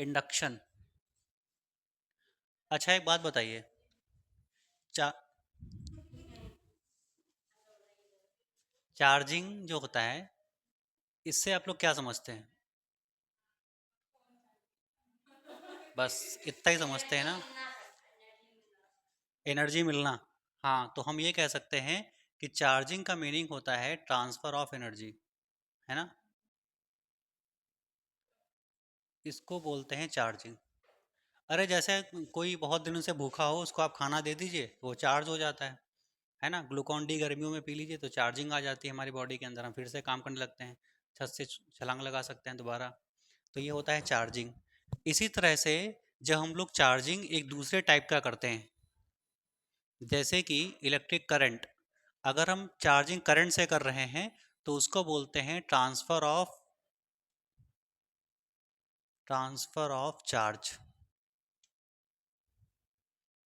Induction. अच्छा एक बात बताइए। चा, चार्जिंग जो होता है इससे आप लोग क्या समझते हैं? बस इतना ही समझते हैं ना? एनर्जी मिलना। हाँ, तो हम ये कह सकते हैं कि चार्जिंग का मीनिंग होता है ट्रांसफर ऑफ एनर्जी, है ना? इसको बोलते हैं चार्जिंग। अरे जैसे कोई बहुत दिनों से भूखा हो, उसको आप खाना दे दीजिए तो वो चार्ज हो जाता है ना? ग्लूकॉन डी गर्मियों में पी लीजिए तो चार्जिंग आ जाती है हमारी बॉडी के अंदर, हम फिर से काम करने लगते हैं, छत से छलांग लगा सकते हैं दोबारा। तो ये होता है चार्जिंग। इसी तरह से जब हम लोग चार्जिंग एक दूसरे टाइप का करते हैं, जैसे कि इलेक्ट्रिक करंट, अगर हम चार्जिंग करंट से कर रहे हैं तो उसको बोलते हैं transfer of charge.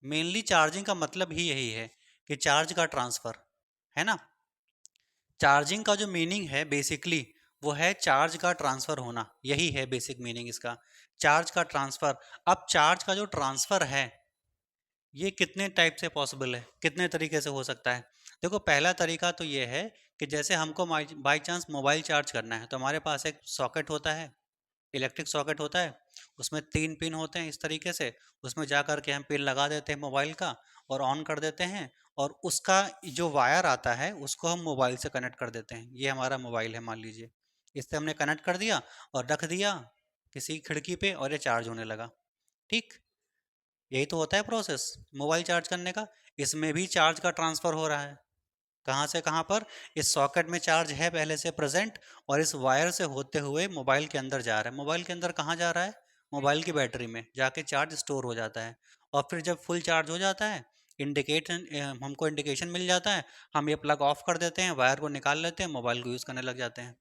Mainly charging का मतलब ही यही है कि चार्ज का ट्रांसफर, है ना? चार्जिंग का जो मीनिंग है बेसिकली वो है चार्ज का ट्रांसफर होना, यही है बेसिक मीनिंग इसका, चार्ज का ट्रांसफर। अब चार्ज का जो ट्रांसफर है ये कितने टाइप से पॉसिबल है, कितने तरीके से हो सकता है? देखो पहला तरीका तो ये है कि जैसे हमको बाई चांस मोबाइल चार्ज करना है तो हमारे पास एक सॉकेट होता है, इलेक्ट्रिक सॉकेट होता है, उसमें 3 पिन होते हैं इस तरीके से, उसमें जा कर के हम पिन लगा देते हैं मोबाइल का और ऑन कर देते हैं, और उसका जो वायर आता है उसको हम मोबाइल से कनेक्ट कर देते हैं। ये हमारा मोबाइल है मान लीजिए, इससे हमने कनेक्ट कर दिया और रख दिया किसी खिड़की पे और ये चार्ज होने लगा। ठीक, यही तो होता है प्रोसेस मोबाइल चार्ज करने का। इसमें भी चार्ज का ट्रांसफ़र हो रहा है, कहाँ से कहाँ पर? इस सॉकेट में चार्ज है पहले से प्रेजेंट, और इस वायर से होते हुए मोबाइल के अंदर जा रहा है। मोबाइल के अंदर कहाँ जा रहा है? मोबाइल की बैटरी में जाके चार्ज स्टोर हो जाता है, और फिर जब फुल चार्ज हो जाता है, इंडिकेशन हमको इंडिकेशन मिल जाता है, हम ये प्लग ऑफ कर देते हैं, वायर को निकाल लेते हैं, मोबाइल को यूज़ करने लग जाते हैं।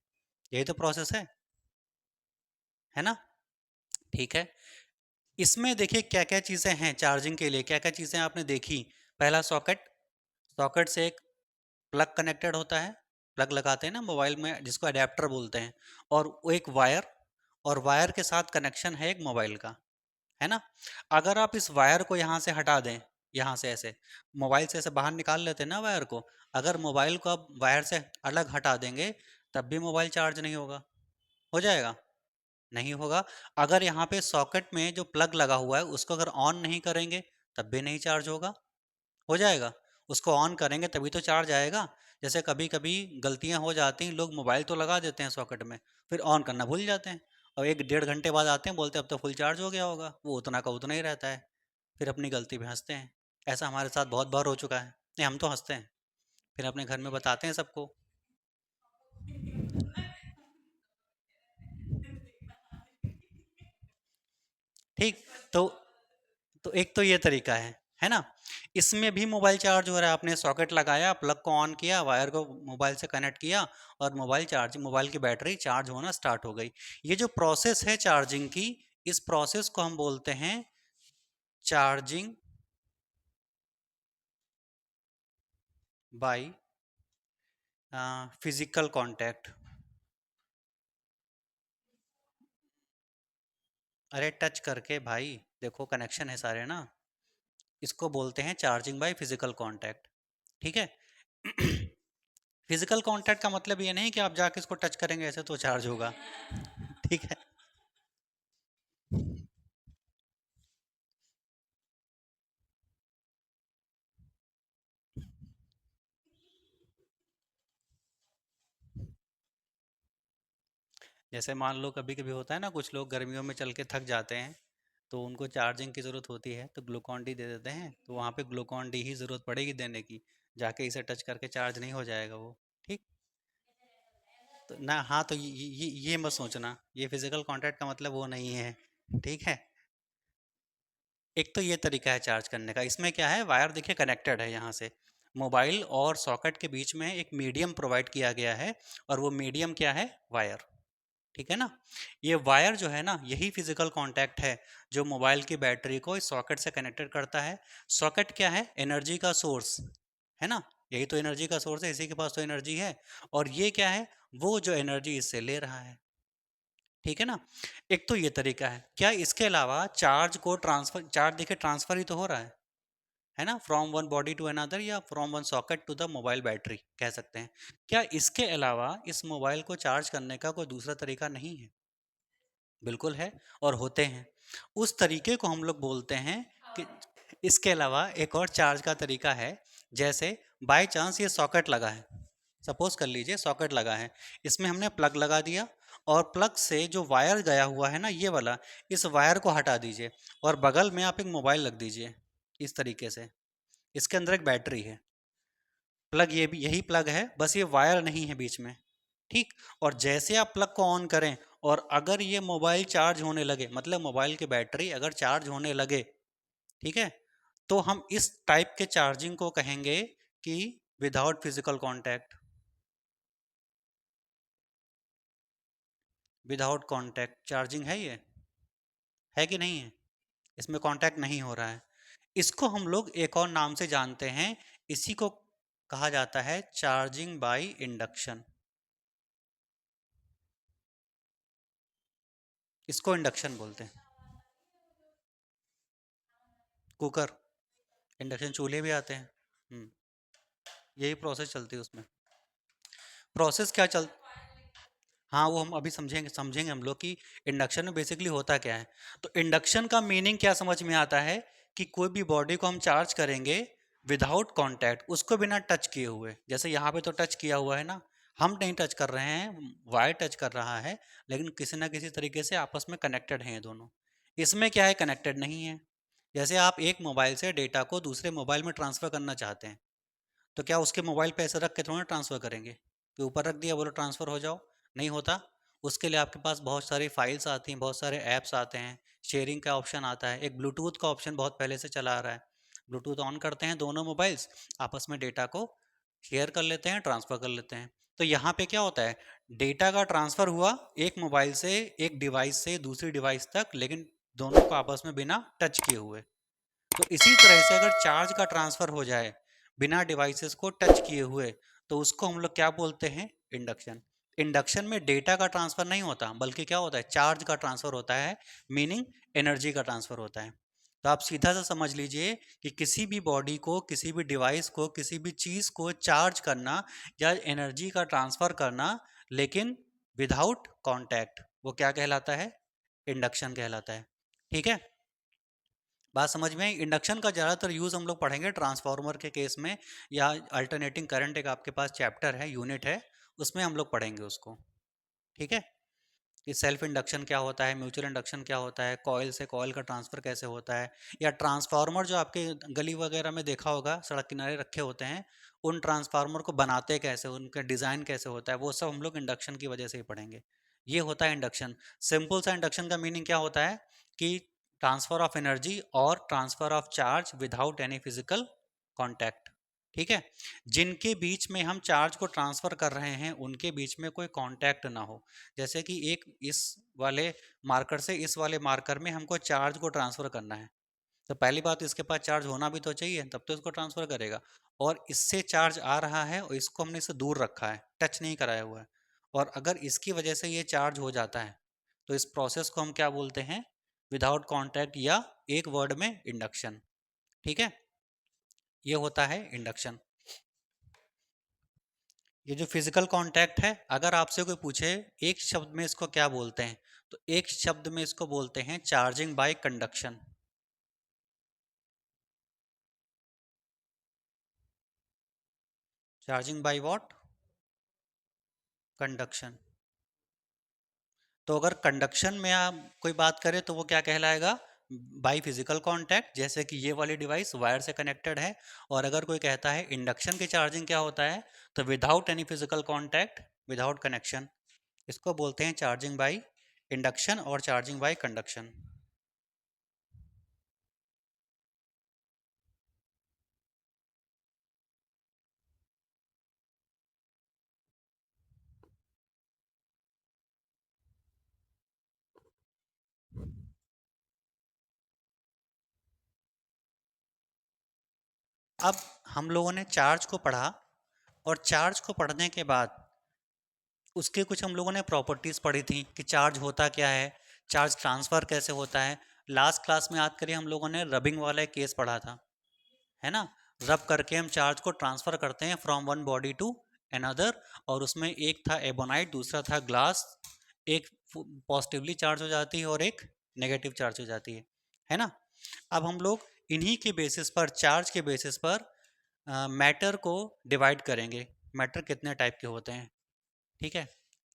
यही तो प्रोसेस है ना? ठीक है। इसमें देखिए क्या क्या चीज़ें हैं चार्जिंग के लिए, क्या क्या चीज़ें आपने देखी। पहला सॉकेट, सॉकेट से एक प्लग कनेक्टेड होता है, प्लग लगाते हैं ना मोबाइल में जिसको अडेप्टर बोलते हैं, और वो एक वायर, और वायर के साथ कनेक्शन है एक मोबाइल का, है ना? अगर आप इस वायर को यहाँ से हटा दें, यहाँ से ऐसे मोबाइल से ऐसे बाहर निकाल लेते हैं ना वायर को, अगर मोबाइल को आप वायर से अलग हटा देंगे तब भी मोबाइल चार्ज नहीं होगा। हो जाएगा? नहीं होगा। अगर यहाँ पे सॉकेट में जो प्लग लगा हुआ है उसको अगर ऑन नहीं करेंगे तब भी नहीं चार्ज होगा। हो जाएगा? उसको ऑन करेंगे तभी तो चार्ज आएगा। जैसे कभी कभी गलतियां हो जाती हैं, लोग मोबाइल तो लगा देते हैं सॉकेट में, फिर ऑन करना भूल जाते हैं, और 1 डेढ़ घंटे बाद आते हैं बोलते हैं अब तो फुल चार्ज हो गया होगा, वो उतना का उतना ही रहता है। फिर अपनी गलती पे हंसते हैं। ऐसा हमारे साथ बहुत बार हो चुका है। नहीं, हम तो हंसते हैं, फिर अपने घर में बताते हैं सबको। ठीक। तो एक तो ये तरीका है ना? इसमें भी मोबाइल चार्ज हो रहा है, आपने सॉकेट लगाया, प्लग को ऑन किया, वायर को मोबाइल से कनेक्ट किया, और मोबाइल की बैटरी चार्ज होना स्टार्ट हो गई। ये जो प्रोसेस है चार्जिंग की, इस प्रोसेस को हम बोलते हैं चार्जिंग बाय फिजिकल कांटेक्ट। अरे टच करके भाई, देखो कनेक्शन है सारे ना, इसको बोलते हैं चार्जिंग बाय फिजिकल कांटेक्ट। ठीक है। फिजिकल कांटेक्ट का मतलब ये नहीं कि आप जाके इसको टच करेंगे ऐसे तो चार्ज होगा। ठीक है। जैसे मान लो कभी कभी होता है ना, कुछ लोग गर्मियों में चल के थक जाते हैं, तो उनको चार्जिंग की ज़रूरत होती है तो ग्लूकॉन डी दे देते हैं, तो वहाँ पे ग्लूकॉन डी ही ज़रूरत पड़ेगी देने की, जाके इसे टच करके चार्ज नहीं हो जाएगा वो। ठीक। तो ना, हाँ, तो ये मत सोचना, ये फिजिकल कांटेक्ट का मतलब वो नहीं है। ठीक है। एक तो ये तरीका है चार्ज करने का। इसमें क्या है, वायर देखिए कनेक्टेड है यहाँ से, मोबाइल और सॉकेट के बीच में एक मीडियम प्रोवाइड किया गया है, और वो मीडियम क्या है? वायर। ठीक है ना? ये वायर जो है ना, यही फिजिकल कांटेक्ट है जो मोबाइल की बैटरी को इस सॉकेट से कनेक्टेड करता है। सॉकेट क्या है? एनर्जी का सोर्स, है ना? यही तो एनर्जी का सोर्स है, इसी के पास तो एनर्जी है। और ये क्या है? वो जो एनर्जी इससे ले रहा है। ठीक है ना। एक तो ये तरीका है। क्या इसके अलावा चार्ज को ट्रांसफर, चार्ज देखिए ट्रांसफर ही तो हो रहा है ना, from one body to another या from one socket to the mobile battery कह सकते हैं। क्या इसके अलावा इस मोबाइल को चार्ज करने का कोई दूसरा तरीका नहीं है? बिल्कुल है, और होते हैं। उस तरीके को हम लोग बोलते हैं कि इसके अलावा एक और चार्ज का तरीका है। जैसे बाय चांस ये सॉकेट लगा है, सपोज कर लीजिए सॉकेट लगा है, इसमें हमने प्लग लगा दिया, और प्लग से जो वायर गया हुआ है ना ये वाला, इस वायर को हटा दीजिए और बगल में आप एक मोबाइल रख दीजिए इस तरीके से। इसके अंदर एक बैटरी है, प्लग ये भी यही प्लग है, बस ये वायर नहीं है बीच में। ठीक। और जैसे आप प्लग को ऑन करें और अगर ये मोबाइल चार्ज होने लगे, मतलब मोबाइल की बैटरी अगर चार्ज होने लगे, ठीक है, तो हम इस टाइप के चार्जिंग को कहेंगे कि without physical contact. Without contact charging है ये, है कि नहीं है? इसमें कांटेक्ट नहीं हो रहा है। इसको हम लोग एक और नाम से जानते हैं, इसी को कहा जाता है चार्जिंग बाय इंडक्शन। इसको इंडक्शन बोलते हैं। कुकर, इंडक्शन चूल्हे भी आते हैं। हम्म, यही प्रोसेस चलती है उसमें। प्रोसेस क्या चल, हाँ वो हम अभी समझेंगे, समझेंगे हम लोग कि इंडक्शन में बेसिकली होता क्या है। तो इंडक्शन का मीनिंग क्या समझ में आता है कि कोई भी बॉडी को हम चार्ज करेंगे विदाउट कांटेक्ट, उसको बिना टच किए हुए। जैसे यहाँ पे तो टच किया हुआ है ना, हम नहीं टच कर रहे हैं, वायर टच कर रहा है, लेकिन किसी ना किसी तरीके से आपस में कनेक्टेड हैं ये दोनों। इसमें क्या है, कनेक्टेड नहीं है। जैसे आप एक मोबाइल से डेटा को दूसरे मोबाइल में ट्रांसफर करना चाहते हैं, तो क्या उसके मोबाइल पे ऐसे रख के थोड़ा ट्रांसफ़र करेंगे कि ऊपर रख दिया बोलो ट्रांसफ़र हो जाओ? नहीं होता। उसके लिए आपके पास बहुत सारी फाइल्स आती हैं, बहुत सारे ऐप्स आते हैं, शेयरिंग का ऑप्शन आता है, एक ब्लूटूथ का ऑप्शन बहुत पहले से चला आ रहा है। ब्लूटूथ ऑन करते हैं, दोनों मोबाइल्स आपस में डेटा को शेयर कर लेते हैं, ट्रांसफ़र कर लेते हैं। तो यहाँ पे क्या होता है, डेटा का ट्रांसफ़र हुआ एक मोबाइल से एक डिवाइस से दूसरी डिवाइस तक, लेकिन दोनों को आपस में बिना टच किए हुए। तो इसी तरह से अगर चार्ज का ट्रांसफर हो जाए बिना डिवाइसेस को टच किए हुए, तो उसको हम लोग क्या बोलते हैं, इंडक्शन। इंडक्शन में डेटा का ट्रांसफर नहीं होता, बल्कि क्या होता है, चार्ज का ट्रांसफर होता है, मीनिंग एनर्जी का ट्रांसफर होता है। तो आप सीधा सा समझ लीजिए कि किसी भी बॉडी को, किसी भी डिवाइस को, किसी भी चीज को चार्ज करना या एनर्जी का ट्रांसफर करना, लेकिन विदाउट कांटेक्ट, वो क्या कहलाता है, इंडक्शन कहलाता है। ठीक है, बात समझ में आई? इंडक्शन का ज़्यादातर यूज़ हम लोग पढ़ेंगे ट्रांसफार्मर के केस में, या अल्टरनेटिंग करंट एक आपके पास चैप्टर है, यूनिट है, उसमें हम लोग पढ़ेंगे उसको। ठीक है, कि सेल्फ इंडक्शन क्या होता है, म्यूचुअल इंडक्शन क्या होता है, कॉयल से कॉयल का ट्रांसफर कैसे होता है, या ट्रांसफार्मर जो आपके गली वगैरह में देखा होगा सड़क किनारे रखे होते हैं, उन ट्रांसफार्मर को बनाते कैसे, उनका डिज़ाइन कैसे होता है, वो सब हम लोग इंडक्शन की वजह से ही पढ़ेंगे। ये होता है इंडक्शन। सिंपल सा इंडक्शन का मीनिंग क्या होता है कि ट्रांसफर ऑफ एनर्जी और transfer of charge without any physical contact. ठीक है, जिनके बीच में हम चार्ज को ट्रांसफर कर रहे हैं उनके बीच में कोई कांटेक्ट ना हो। जैसे कि एक इस वाले मार्कर से इस वाले मार्कर में हमको चार्ज को ट्रांसफर करना है, तो पहली बात इसके पास चार्ज होना भी तो चाहिए, तब तो इसको ट्रांसफर करेगा। और इससे चार्ज आ रहा है और इसको हमने इससे दूर रखा है, टच नहीं कराया हुआ है, और अगर इसकी वजह से ये चार्ज हो जाता है, तो इस प्रोसेस को हम क्या बोलते हैं, विदाउट कांटेक्ट, या एक वर्ड में इंडक्शन। ठीक है, ये होता है इंडक्शन। ये जो फिजिकल कांटेक्ट है, अगर आपसे कोई पूछे एक शब्द में इसको क्या बोलते हैं, तो एक शब्द में इसको बोलते हैं charging by conduction. Charging by what, conduction. तो अगर कंडक्शन में आप कोई बात करें तो वो क्या कहलाएगा, बाई फिजिकल कांटेक्ट, जैसे कि ये वाली डिवाइस वायर से कनेक्टेड है। और अगर कोई कहता है इंडक्शन की चार्जिंग क्या होता है, तो without any physical contact, without connection, इसको बोलते हैं चार्जिंग बाई इंडक्शन और चार्जिंग बाई कंडक्शन। अब हम लोगों ने चार्ज को पढ़ा, और चार्ज को पढ़ने के बाद उसके कुछ हम लोगों ने प्रॉपर्टीज पढ़ी थी कि चार्ज होता क्या है, चार्ज ट्रांसफर कैसे होता है। लास्ट क्लास में याद करिए हम लोगों ने रबिंग वाला एक केस पढ़ा था, है ना। रब करके हम चार्ज को ट्रांसफर करते हैं from one body to another, और उसमें एक था एबोनाइट, दूसरा था ग्लास। एक पॉजिटिवली चार्ज हो जाती है और एक नेगेटिव चार्ज हो जाती है ना। अब हम लोग इन्हीं के बेसिस पर, चार्ज के बेसिस पर मैटर को डिवाइड करेंगे। मैटर कितने टाइप के होते हैं, ठीक है।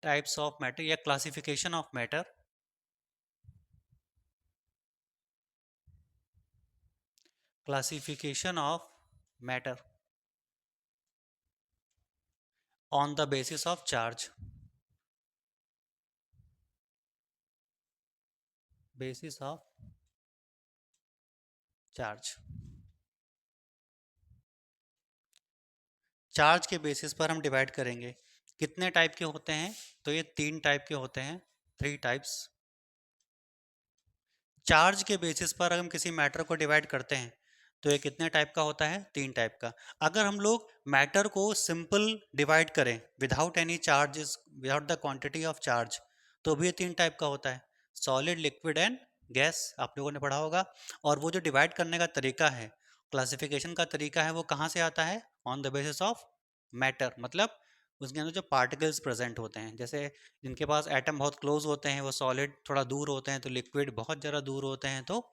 टाइप्स ऑफ मैटर या classification of matter, classification of matter on the basis of charge, basis of charge. Charge के बेसिस पर हम डिवाइड करेंगे। कितने टाइप के होते हैं, तो ये 3 टाइप के होते हैं, 3 टाइप्स। चार्ज के बेसिस पर अगर हम किसी मैटर को डिवाइड करते हैं तो ये कितने टाइप का होता है, 3 टाइप का। अगर हम लोग मैटर को सिंपल डिवाइड करें without any charges, without the quantity of charge, तो भी ये 3 टाइप का होता है, सॉलिड, लिक्विड एंड गैस, आप लोगों ने पढ़ा होगा। और वो जो डिवाइड करने का तरीका है, क्लासिफिकेशन का तरीका है, वो कहाँ से आता है, on the basis of matter, मतलब उसके अंदर जो पार्टिकल्स प्रेजेंट होते हैं। जैसे जिनके पास एटम बहुत क्लोज होते हैं वो सॉलिड, थोड़ा दूर होते हैं तो लिक्विड, बहुत ज़्यादा दूर होते हैं तो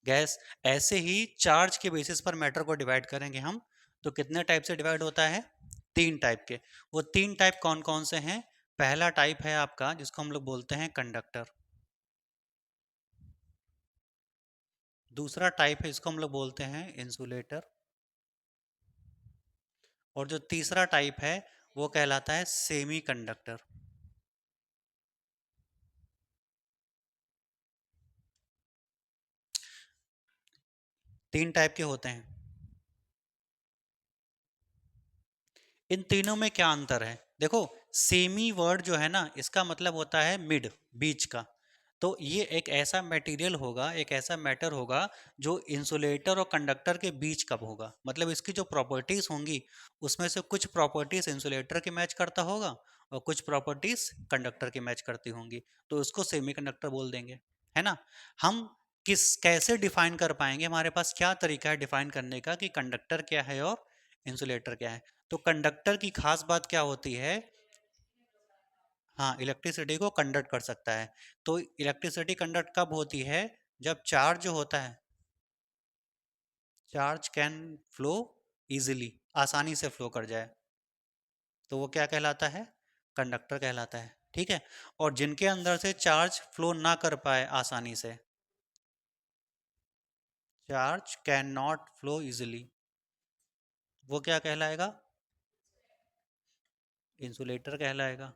गैस। ऐसे ही चार्ज के बेसिस पर मैटर को डिवाइड करेंगे हम, तो कितने टाइप से डिवाइड होता है, 3 टाइप के। वो 3 टाइप कौन कौन से हैं, पहला टाइप है आपका जिसको हम लोग बोलते हैं कंडक्टर, दूसरा टाइप है इसको हम लोग बोलते हैं इंसुलेटर, और जो तीसरा टाइप है वो कहलाता है सेमी कंडक्टर। 3 टाइप के होते हैं। इन तीनों में क्या अंतर है, देखो, सेमी वर्ड जो है ना, इसका मतलब होता है मिड, बीच का। तो ये एक ऐसा मटेरियल होगा, एक ऐसा मैटर होगा जो इंसुलेटर और कंडक्टर के बीच कब होगा, मतलब इसकी जो प्रॉपर्टीज होंगी उसमें से कुछ प्रॉपर्टीज इंसुलेटर के मैच करता होगा और कुछ प्रॉपर्टीज कंडक्टर के मैच करती होंगी, तो उसको सेमी कंडक्टर बोल देंगे, है ना। हम कैसे डिफाइन कर पाएंगे, हमारे पास क्या तरीका है डिफाइन करने का कि कंडक्टर क्या है और इंसुलेटर क्या है। तो कंडक्टर की खास बात क्या होती है, हाँ, इलेक्ट्रिसिटी को कंडक्ट कर सकता है। तो इलेक्ट्रिसिटी कंडक्ट कब होती है, जब चार्ज जो होता है, चार्ज कैन फ्लो इजीली, आसानी से फ्लो कर जाए, तो वो क्या कहलाता है, कंडक्टर कहलाता है, ठीक है। और जिनके अंदर से चार्ज फ्लो ना कर पाए आसानी से, charge can not flow easily, वो क्या कहलाएगा, इंसुलेटर कहलाएगा।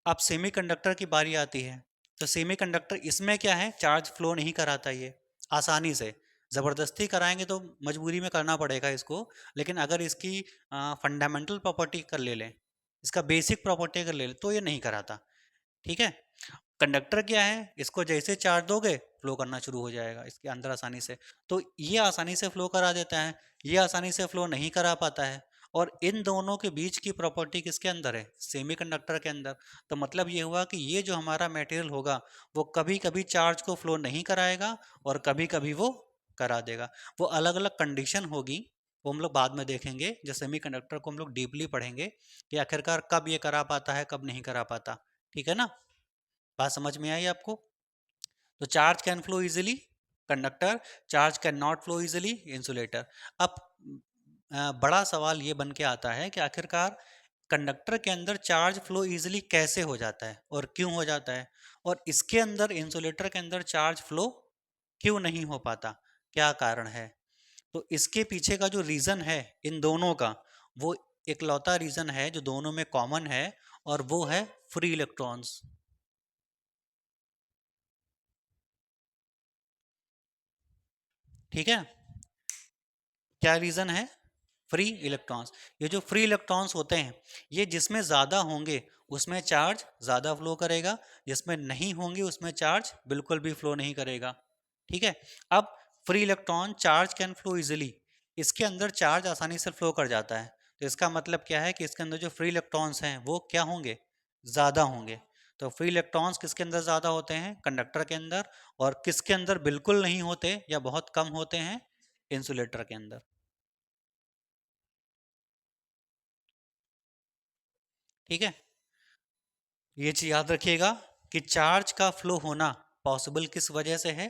अब सेमीकंडक्टर की बारी आती है, तो सेमीकंडक्टर इसमें क्या है, चार्ज फ्लो नहीं कराता ये आसानी से, ज़बरदस्ती कराएंगे तो मजबूरी में करना पड़ेगा इसको। लेकिन अगर इसकी फंडामेंटल प्रॉपर्टी कर ले लें, इसका बेसिक प्रॉपर्टी कर ले लें, तो ये नहीं कराता, ठीक है। कंडक्टर क्या है, इसको जैसे चार्ज दोगे फ्लो करना शुरू हो जाएगा इसके अंदर आसानी से, तो ये आसानी से फ्लो करा देता है, ये आसानी से फ्लो नहीं करा पाता है। और इन दोनों के बीच की प्रॉपर्टी किसके अंदर है, सेमीकंडक्टर के अंदर। तो मतलब ये हुआ कि ये जो हमारा मटेरियल होगा वो कभी कभी चार्ज को फ्लो नहीं कराएगा और कभी कभी वो करा देगा। वो अलग अलग कंडीशन होगी, वो हम लोग बाद में देखेंगे, जो सेमीकंडक्टर को हम लोग डीपली पढ़ेंगे कि आखिरकार कब ये करा पाता है कब नहीं करा पाता, ठीक है ना। बात समझ में आई आपको। तो charge can flow easily conductor, charge can not flow easily insulator. अब बड़ा सवाल ये बन के आता है कि आखिरकार कंडक्टर के अंदर चार्ज फ्लो इजीली कैसे हो जाता है और क्यों हो जाता है, और इसके अंदर इंसुलेटर के अंदर चार्ज फ्लो क्यों नहीं हो पाता, क्या कारण है। तो इसके पीछे का जो रीज़न है इन दोनों का, वो इकलौता रीज़न है जो दोनों में कॉमन है, और वो है फ्री इलेक्ट्रॉन्स, ठीक है। क्या रीज़न है, फ्री इलेक्ट्रॉन्स। ये जो फ्री इलेक्ट्रॉन्स होते हैं, ये जिसमें ज़्यादा होंगे उसमें चार्ज ज़्यादा फ्लो करेगा, जिसमें नहीं होंगे उसमें चार्ज बिल्कुल भी फ्लो नहीं करेगा, ठीक है। अब free electron charge can flow easily, इसके अंदर चार्ज आसानी से फ्लो कर जाता है। तो इसका मतलब क्या है कि इसके अंदर जो फ्री इलेक्ट्रॉन्स हैं वो क्या होंगे, ज़्यादा होंगे। तो फ्री इलेक्ट्रॉन्स किसके अंदर ज़्यादा होते हैं, कंडक्टर के अंदर। और किसके अंदर बिल्कुल नहीं होते या बहुत कम होते हैं, इंसुलेटर के अंदर। ठीक है, ये चीज याद रखिएगा कि चार्ज का फ्लो होना पॉसिबल किस वजह से है,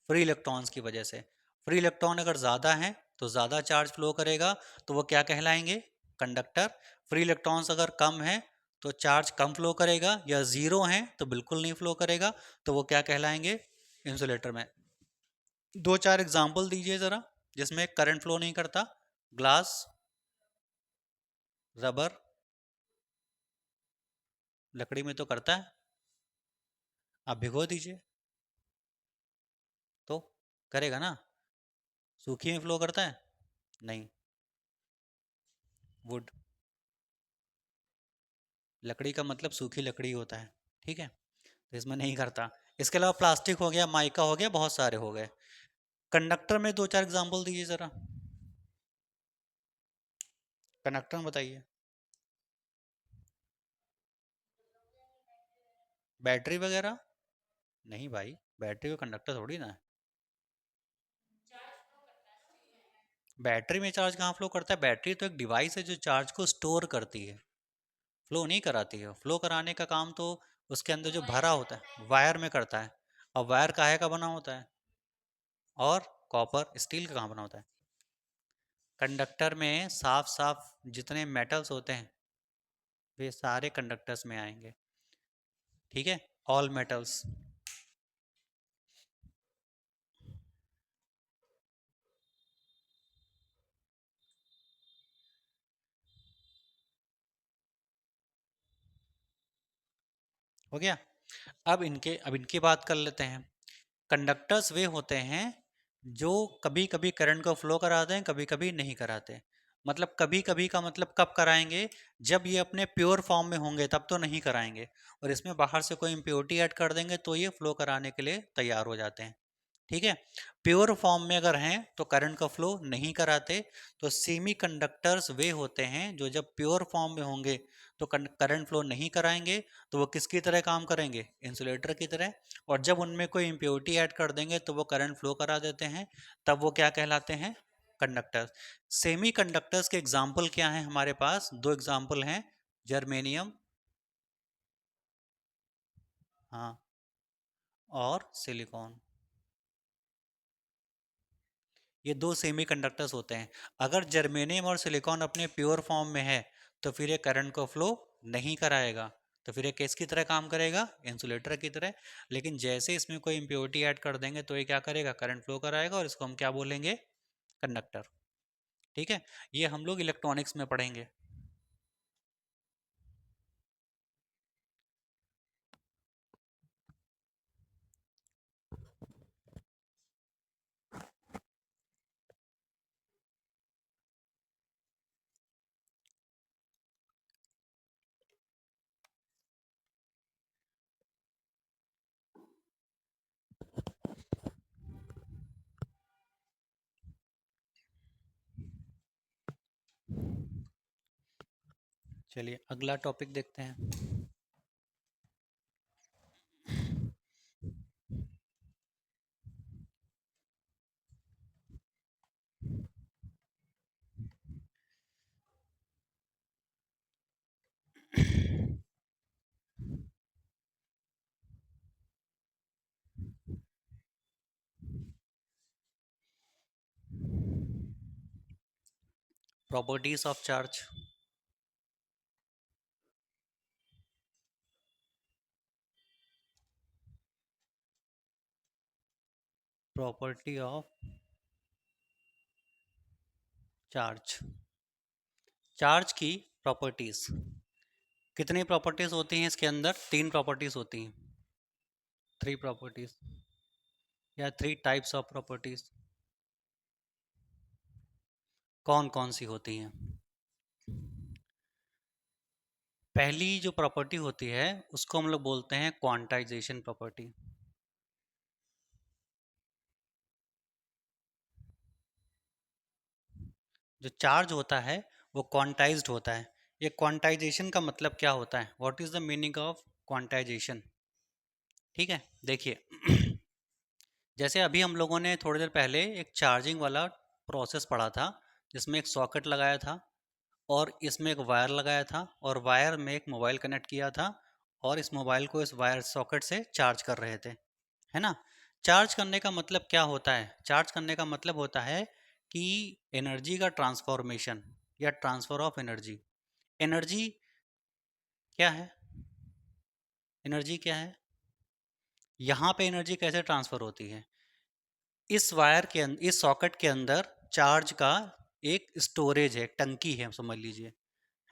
फ्री इलेक्ट्रॉन्स की वजह से। फ्री इलेक्ट्रॉन अगर ज़्यादा है तो ज़्यादा चार्ज फ्लो करेगा, तो वो क्या कहलाएंगे, कंडक्टर। फ्री इलेक्ट्रॉन्स अगर कम है तो चार्ज कम फ्लो करेगा, या ज़ीरो है तो बिल्कुल नहीं फ्लो करेगा, तो वो क्या कहलाएंगे, इंसुलेटर में। दो चार एग्जाम्पल दीजिए ज़रा जिसमें करंट फ्लो नहीं करता। ग्लास, रबर, लकड़ी में तो करता है, आप भिगो दीजिए तो करेगा ना। सूखी में फ्लो करता है, नहीं। वुड, लकड़ी का मतलब सूखी लकड़ी होता है, ठीक है, तो इसमें नहीं करता। इसके अलावा प्लास्टिक हो गया, माइका हो गया, बहुत सारे हो गए। कंडक्टर में दो चार एग्जांपल दीजिए ज़रा, कंडक्टर में बताइए। बैटरी वगैरह, नहीं भाई, बैटरी को कंडक्टर थोड़ी ना है। बैटरी में चार्ज कहाँ फ्लो करता है, बैटरी तो एक डिवाइस है जो चार्ज को स्टोर करती है, फ्लो नहीं कराती है। फ्लो कराने का काम तो उसके अंदर जो भरा होता है वायर में करता है। अब वायर काहे का बना होता है, और कॉपर स्टील का कहाँ बना होता है। कंडक्टर में साफ साफ जितने मेटल्स होते हैं वे सारे कंडक्टर्स में आएंगे, ठीक है, ऑल मेटल्स। हो गया। अब इनकी बात कर लेते हैं। कंडक्टर्स वे होते हैं जो कभी कभी करंट को फ्लो कराते हैं, कभी कभी नहीं कराते। मतलब कभी कभी का मतलब कब कराएंगे, जब ये अपने प्योर फॉर्म में होंगे तब तो नहीं कराएंगे, और इसमें बाहर से कोई इम्प्योरिटी ऐड कर देंगे तो ये फ्लो कराने के लिए तैयार हो जाते हैं, ठीक है। प्योर फॉर्म में अगर हैं तो करंट का फ्लो नहीं कराते। तो सेमी कंडक्टर्स वे होते हैं जो जब प्योर फॉर्म में होंगे तो करंट फ्लो नहीं कराएंगे, तो वो किसकी तरह काम करेंगे, इंसुलेटर की तरह। और जब उनमें कोई इम्प्योरिटी ऐड कर देंगे तो वो करंट फ्लो करा देते हैं, तब वो क्या कहलाते हैं, कंडक्टर। सेमी कंडक्टर्स के एग्जाम्पल क्या हैं हमारे पास, दो एग्जाम्पल हैं, जर्मेनियम, हाँ, और सिलिकॉन। ये दो सेमी कंडक्टर्स होते हैं। अगर जर्मेनियम और सिलिकॉन अपने प्योर फॉर्म में है तो फिर ये करंट को फ्लो नहीं कराएगा, तो फिर ये किसकी तरह काम करेगा, इंसुलेटर की तरह। लेकिन जैसे इसमें कोई इम्प्योरिटी ऐड कर देंगे तो ये क्या करेगा, करंट फ्लो कराएगा, और इसको हम क्या बोलेंगे, कंडक्टर। ठीक है, ये हम लोग इलेक्ट्रॉनिक्स में पढ़ेंगे। चलिए अगला टॉपिक देखते हैं। Properties of charge. Property of charge, charge की प्रॉपर्टीज। कितनी प्रॉपर्टीज होती हैं इसके अंदर, तीन प्रॉपर्टीज होती हैं, थ्री प्रॉपर्टीज, या थ्री टाइप्स ऑफ प्रॉपर्टीज। कौन कौन सी होती हैं। पहली जो प्रॉपर्टी होती है उसको हम लोग बोलते हैं क्वांटाइजेशन प्रॉपर्टी। जो चार्ज होता है वो क्वांटाइज्ड होता है। ये क्वांटाइजेशन का मतलब क्या होता है? What is the meaning of quantization? ठीक है, देखिए जैसे अभी हम लोगों ने थोड़ी देर पहले एक चार्जिंग वाला प्रोसेस पढ़ा था, जिसमें एक सॉकेट लगाया था और इसमें एक वायर लगाया था और वायर में एक मोबाइल कनेक्ट किया था और इस मोबाइल को इस वायर सॉकेट से चार्ज कर रहे थे, है ना? चार्ज करने का मतलब क्या होता है? चार्ज करने का मतलब होता है कि एनर्जी का ट्रांसफॉर्मेशन या ट्रांसफर ऑफ एनर्जी। एनर्जी क्या है? एनर्जी क्या है? यहाँ पे एनर्जी कैसे ट्रांसफर होती है? इस वायर के अंदर, इस सॉकेट के अंदर चार्ज का एक स्टोरेज है, टंकी है समझ लीजिए,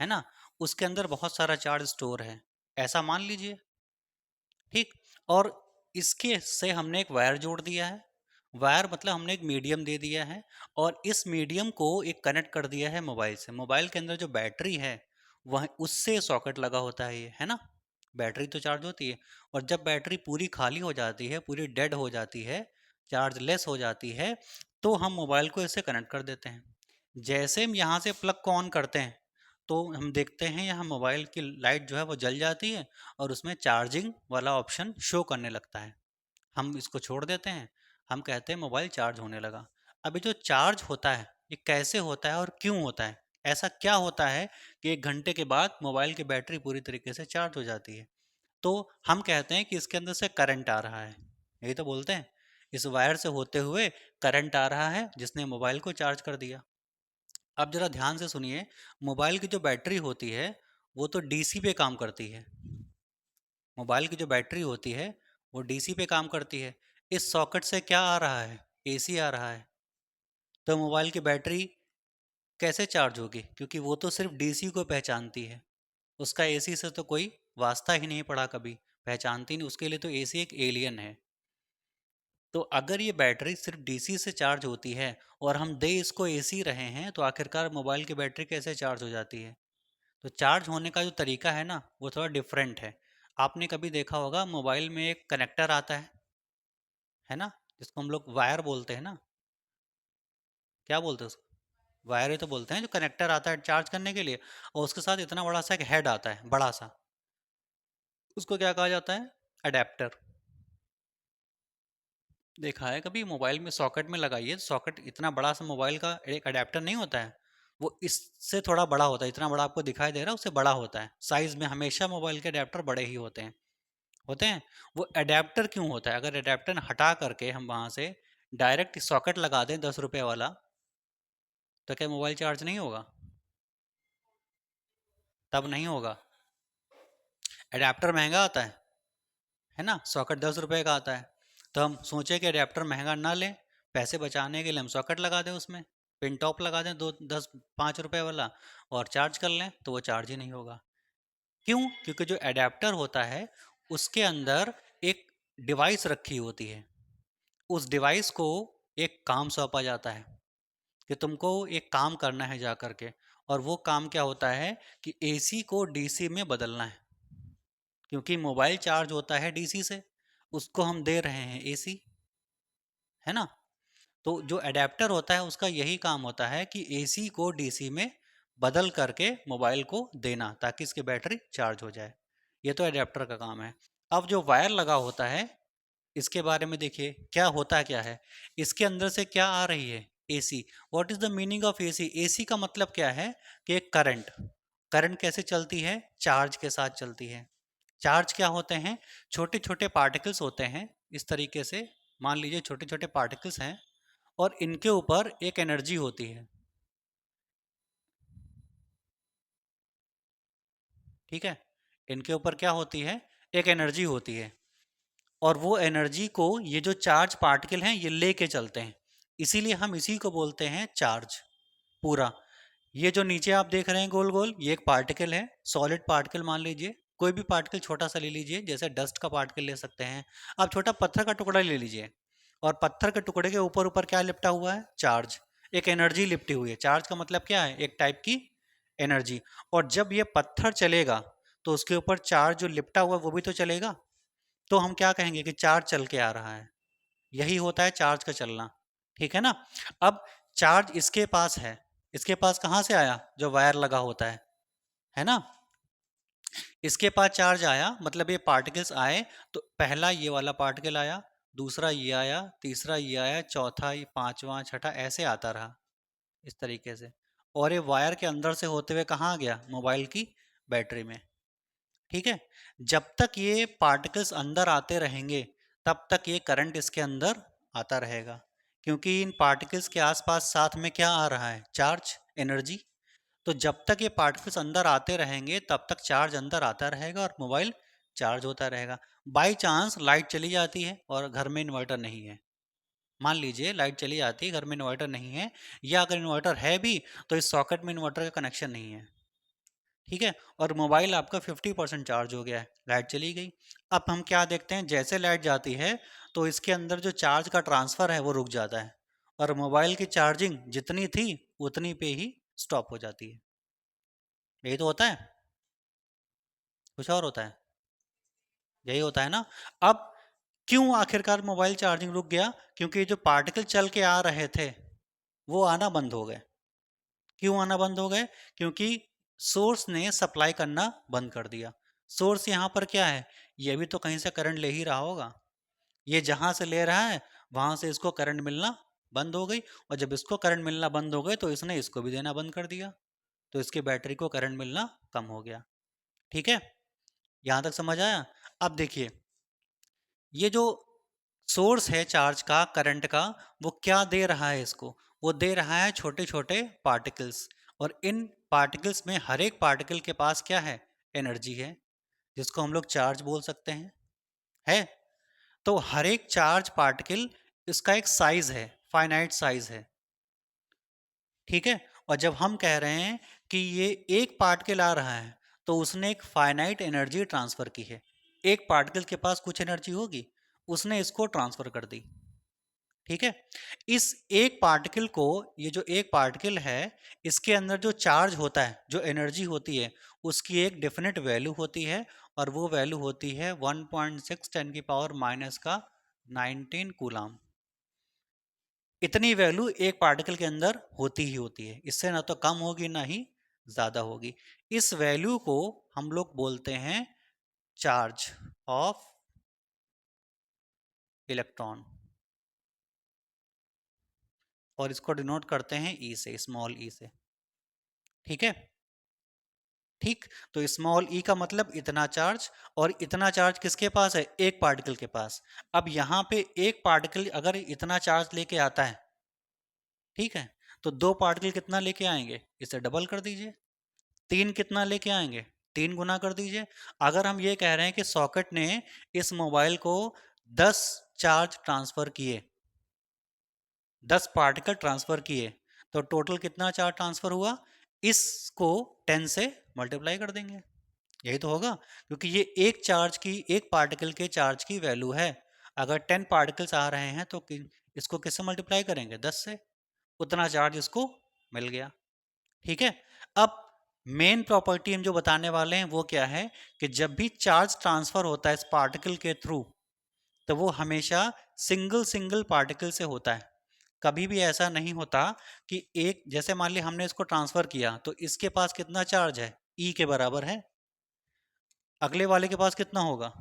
है ना? उसके अंदर बहुत सारा चार्ज स्टोर है, ऐसा मान लीजिए, ठीक। और इसके से हमने एक वायर जोड़ दिया है। वायर मतलब हमने एक मीडियम दे दिया है और इस मीडियम को एक कनेक्ट कर दिया है मोबाइल से। मोबाइल के अंदर जो बैटरी है वह उससे सॉकेट लगा होता है ये, है ना? बैटरी तो चार्ज होती है और जब बैटरी पूरी खाली हो जाती है, पूरी डेड हो जाती है, चार्ज लेस हो जाती है, तो हम मोबाइल को इससे कनेक्ट कर देते हैं। जैसे हम यहाँ से प्लग को ऑन करते हैं तो हम देखते हैं यहाँ मोबाइल की लाइट जो है वो जल जाती है और उसमें चार्जिंग वाला ऑप्शन शो करने लगता है। हम इसको छोड़ देते हैं, हम कहते हैं मोबाइल चार्ज होने लगा। अभी जो चार्ज होता है ये कैसे होता है और क्यों होता है? ऐसा क्या होता है कि 1 घंटे के बाद मोबाइल की बैटरी पूरी तरीके से चार्ज हो जाती है? तो हम कहते हैं कि इसके अंदर से करंट आ रहा है, यही तो बोलते हैं। इस वायर से होते हुए करंट आ रहा है जिसने मोबाइल को चार्ज कर दिया। अब जरा ध्यान से सुनिए, मोबाइल की जो बैटरी होती है वो तो डीसी पे काम करती है। मोबाइल की जो बैटरी होती है वो डीसी पे काम करती है। इस सॉकेट से क्या आ रहा है? एसी आ रहा है। तो मोबाइल की बैटरी कैसे चार्ज होगी? क्योंकि वो तो सिर्फ डीसी को पहचानती है, उसका एसी से तो कोई वास्ता ही नहीं पड़ा कभी, पहचानती नहीं, उसके लिए तो एसी एक एलियन है। तो अगर ये बैटरी सिर्फ डीसी से चार्ज होती है और हम दे इसको एसी रहे हैं, तो आखिरकार मोबाइल की बैटरी कैसे चार्ज हो जाती है? तो चार्ज होने का जो तरीका है ना वो थोड़ा डिफरेंट है। आपने कभी देखा होगा मोबाइल में एक कनेक्टर आता है ना, जिसको हम लोग वायर बोलते हैं ना। क्या बोलते हैं उसको? वायर ही तो बोलते हैं, जो कनेक्टर आता है चार्ज करने के लिए और उसके साथ इतना बड़ा सा एक हेड आता है, बड़ा सा, उसको क्या कहा जाता है? अडेप्टर। देखा है कभी? मोबाइल में सॉकेट में लगाइए, सॉकेट इतना बड़ा सा मोबाइल का एक अडेप्टर नहीं होता है, वो इससे थोड़ा बड़ा होता है। इतना बड़ा आपको दिखाई दे रहा है, उससे बड़ा होता है साइज में। हमेशा मोबाइल के अडेप्टर बड़े ही होते हैं। वो अडेप्टर क्यों होता है? अगर अडेप्टर हटा करके हम वहां से डायरेक्ट सॉकेट लगा दें 10 रुपए वाला, तो क्या मोबाइल चार्ज नहीं होगा? तब नहीं होगा। अडेप्टर महंगा आता है ना? सॉकेट 10 रुपए का आता है। तो हम सोचे कि अडेप्टर महंगा ना लें, पैसे बचाने के लिए हम सॉकेट लगा दें, उसमें पिन टॉप लगा दें, 2 10 5 रुपए वाला, और चार्ज कर लें, तो वो चार्ज ही नहीं होगा। क्यों? क्योंकि जो अडेप्टर होता है उसके अंदर एक डिवाइस रखी होती है। उस डिवाइस को एक काम सौंपा जाता है कि तुमको एक काम करना है जा करके, और वो काम क्या होता है कि एसी को डीसी में बदलना है। क्योंकि मोबाइल चार्ज होता है डीसी से, उसको हम दे रहे हैं एसी, है ना? तो जो अडेप्टर होता है उसका यही काम होता है कि एसी को डीसी में बदल करके मोबाइल को देना, ताकि इसकी बैटरी चार्ज हो जाए। ये तो अडेप्टर का काम है। अब जो वायर लगा होता है, इसके बारे में देखिए क्या होता क्या है। इसके अंदर से क्या आ रही है? AC. What is the meaning of AC? AC का मतलब क्या है कि एक करंट। करंट कैसे चलती है? चार्ज के साथ चलती है। चार्ज क्या होते हैं? छोटे छोटे पार्टिकल्स होते हैं, इस तरीके से मान लीजिए छोटे छोटे पार्टिकल्स हैं और इनके ऊपर एक एनर्जी होती है, ठीक है? इनके ऊपर क्या होती है? एक एनर्जी होती है और वो एनर्जी को ये जो चार्ज पार्टिकल हैं ये लेके चलते हैं, इसीलिए हम इसी को बोलते हैं चार्ज। पूरा ये जो नीचे आप देख रहे हैं गोल गोल, ये एक पार्टिकल है, सॉलिड पार्टिकल मान लीजिए। कोई भी पार्टिकल छोटा सा ले लीजिए, जैसे डस्ट का पार्टिकल ले सकते हैं आप, छोटा पत्थर का टुकड़ा ले लीजिए, और पत्थर के टुकड़े के ऊपर ऊपर क्या लिपटा हुआ है? चार्ज। एक एनर्जी लिपटी हुई है। चार्ज का मतलब क्या है? एक टाइप की एनर्जी। और जब ये पत्थर चलेगा तो उसके ऊपर चार्ज जो लिपटा हुआ है वो भी तो चलेगा, तो हम क्या कहेंगे कि चार्ज चल के आ रहा है। यही होता है चार्ज का चलना, ठीक है ना? अब चार्ज इसके पास है, इसके पास कहाँ से आया, जो वायर लगा होता है ना। इसके पास चार्ज आया, मतलब ये पार्टिकल्स आए, तो पहला ये वाला पार्टिकल आया, दूसरा ये आया, तीसरा ये आया, चौथा, ये पांचवा, छठा, ऐसे आता रहा इस तरीके से। और ये वायर के अंदर से होते हुए कहाँ आ गया, मोबाइल की बैटरी में। ठीक है। जब तक ये पार्टिकल्स अंदर आते रहेंगे तब तक ये करंट इसके अंदर आता रहेगा, क्योंकि इन पार्टिकल्स के आसपास साथ में क्या आ रहा है, चार्ज, एनर्जी। तो जब तक ये पार्टिकल्स अंदर आते रहेंगे तब तक चार्ज अंदर आता रहेगा और मोबाइल चार्ज होता रहेगा। बाई चांस लाइट चली जाती है और घर में इन्वर्टर नहीं है, मान लीजिए लाइट चली जाती है, घर में इन्वर्टर नहीं है, या अगर इन्वर्टर है भी तो इस सॉकेट में इन्वर्टर का कनेक्शन नहीं है। ठीक है। और मोबाइल आपका 50% चार्ज हो गया है, लाइट चली गई। अब हम क्या देखते हैं, जैसे लाइट जाती है तो इसके अंदर जो चार्ज का ट्रांसफ़र है वो रुक जाता है, और मोबाइल की चार्जिंग जितनी थी उतनी पे ही स्टॉप हो जाती है। यही तो होता है, कुछ और होता है, यही होता है ना। अब क्यों आखिरकार मोबाइल चार्जिंग रुक गया, क्योंकि जो पार्टिकल चल के आ रहे थे वो आना बंद हो गए। क्यों आना बंद हो गए, क्योंकि सोर्स ने सप्लाई करना बंद कर दिया। सोर्स यहाँ पर क्या है, ये भी तो कहीं से करंट ले ही रहा होगा, ये जहाँ से ले रहा है वहाँ से इसको करंट मिलना बंद हो गई, और जब इसको करंट मिलना बंद हो गए तो इसने इसको भी देना बंद कर दिया, तो इसकी बैटरी को करंट मिलना कम हो गया। ठीक है, यहाँ तक समझ आया। अब देखिए, ये जो सोर्स है चार्ज का, करंट का, वो क्या दे रहा है इसको, वो दे रहा है छोटे छोटे पार्टिकल्स। और इन पार्टिकल्स में हर एक पार्टिकल के पास क्या है, एनर्जी है, जिसको हम लोग चार्ज बोल सकते हैं, है। तो हर एक चार्ज पार्टिकल, इसका एक साइज है, फाइनाइट साइज है। ठीक है। और जब हम कह रहे हैं कि ये एक पार्टिकल आ रहा है तो उसने एक फाइनाइट एनर्जी ट्रांसफर की है। एक पार्टिकल के पास कुछ एनर्जी होगी, उसने इसको ट्रांसफर कर दी। ठीक है। इस एक पार्टिकल को, ये जो एक पार्टिकल है, इसके अंदर जो चार्ज होता है, जो एनर्जी होती है, उसकी एक डेफिनेट वैल्यू होती है, और वो वैल्यू होती है 1.6 10 की पावर माइनस का 19 कूलाम। इतनी वैल्यू एक पार्टिकल के अंदर होती ही होती है, इससे ना तो कम होगी ना ही ज़्यादा होगी। इस वैल्यू को हम लोग बोलते हैं चार्ज ऑफ इलेक्ट्रॉन, और इसको डिनोट करते हैं ई से, स्मॉल ई से। ठीक है। ठीक। तो स्मॉल ई का मतलब इतना चार्ज, और इतना चार्ज किसके पास है, एक पार्टिकल के पास। अब यहाँ पे एक पार्टिकल अगर इतना चार्ज लेके आता है, ठीक है, तो दो पार्टिकल कितना लेके आएंगे, इसे डबल कर दीजिए। तीन कितना लेके आएंगे, तीन गुना कर दीजिए। अगर हम ये कह रहे हैं कि सॉकेट ने इस मोबाइल को 10 चार्ज ट्रांसफर किए, 10 पार्टिकल ट्रांसफर किए, तो टोटल कितना चार्ज ट्रांसफर हुआ, इसको 10 से मल्टीप्लाई कर देंगे। यही तो होगा, क्योंकि ये एक चार्ज की, एक पार्टिकल के चार्ज की वैल्यू है। अगर 10 पार्टिकल्स आ रहे हैं तो इसको किससे मल्टीप्लाई करेंगे, 10 से, उतना चार्ज इसको मिल गया। ठीक है। अब मेन प्रॉपर्टी हम जो बताने वाले हैं वो क्या है, कि जब भी चार्ज ट्रांसफर होता है इस पार्टिकल के थ्रू, तो वो हमेशा सिंगल सिंगल पार्टिकल से होता है। कभी भी ऐसा नहीं होता कि एक, जैसे मान ली हमने इसको ट्रांसफर किया तो इसके पास कितना चार्ज है, ई के बराबर है, अगले वाले के पास कितना होगा,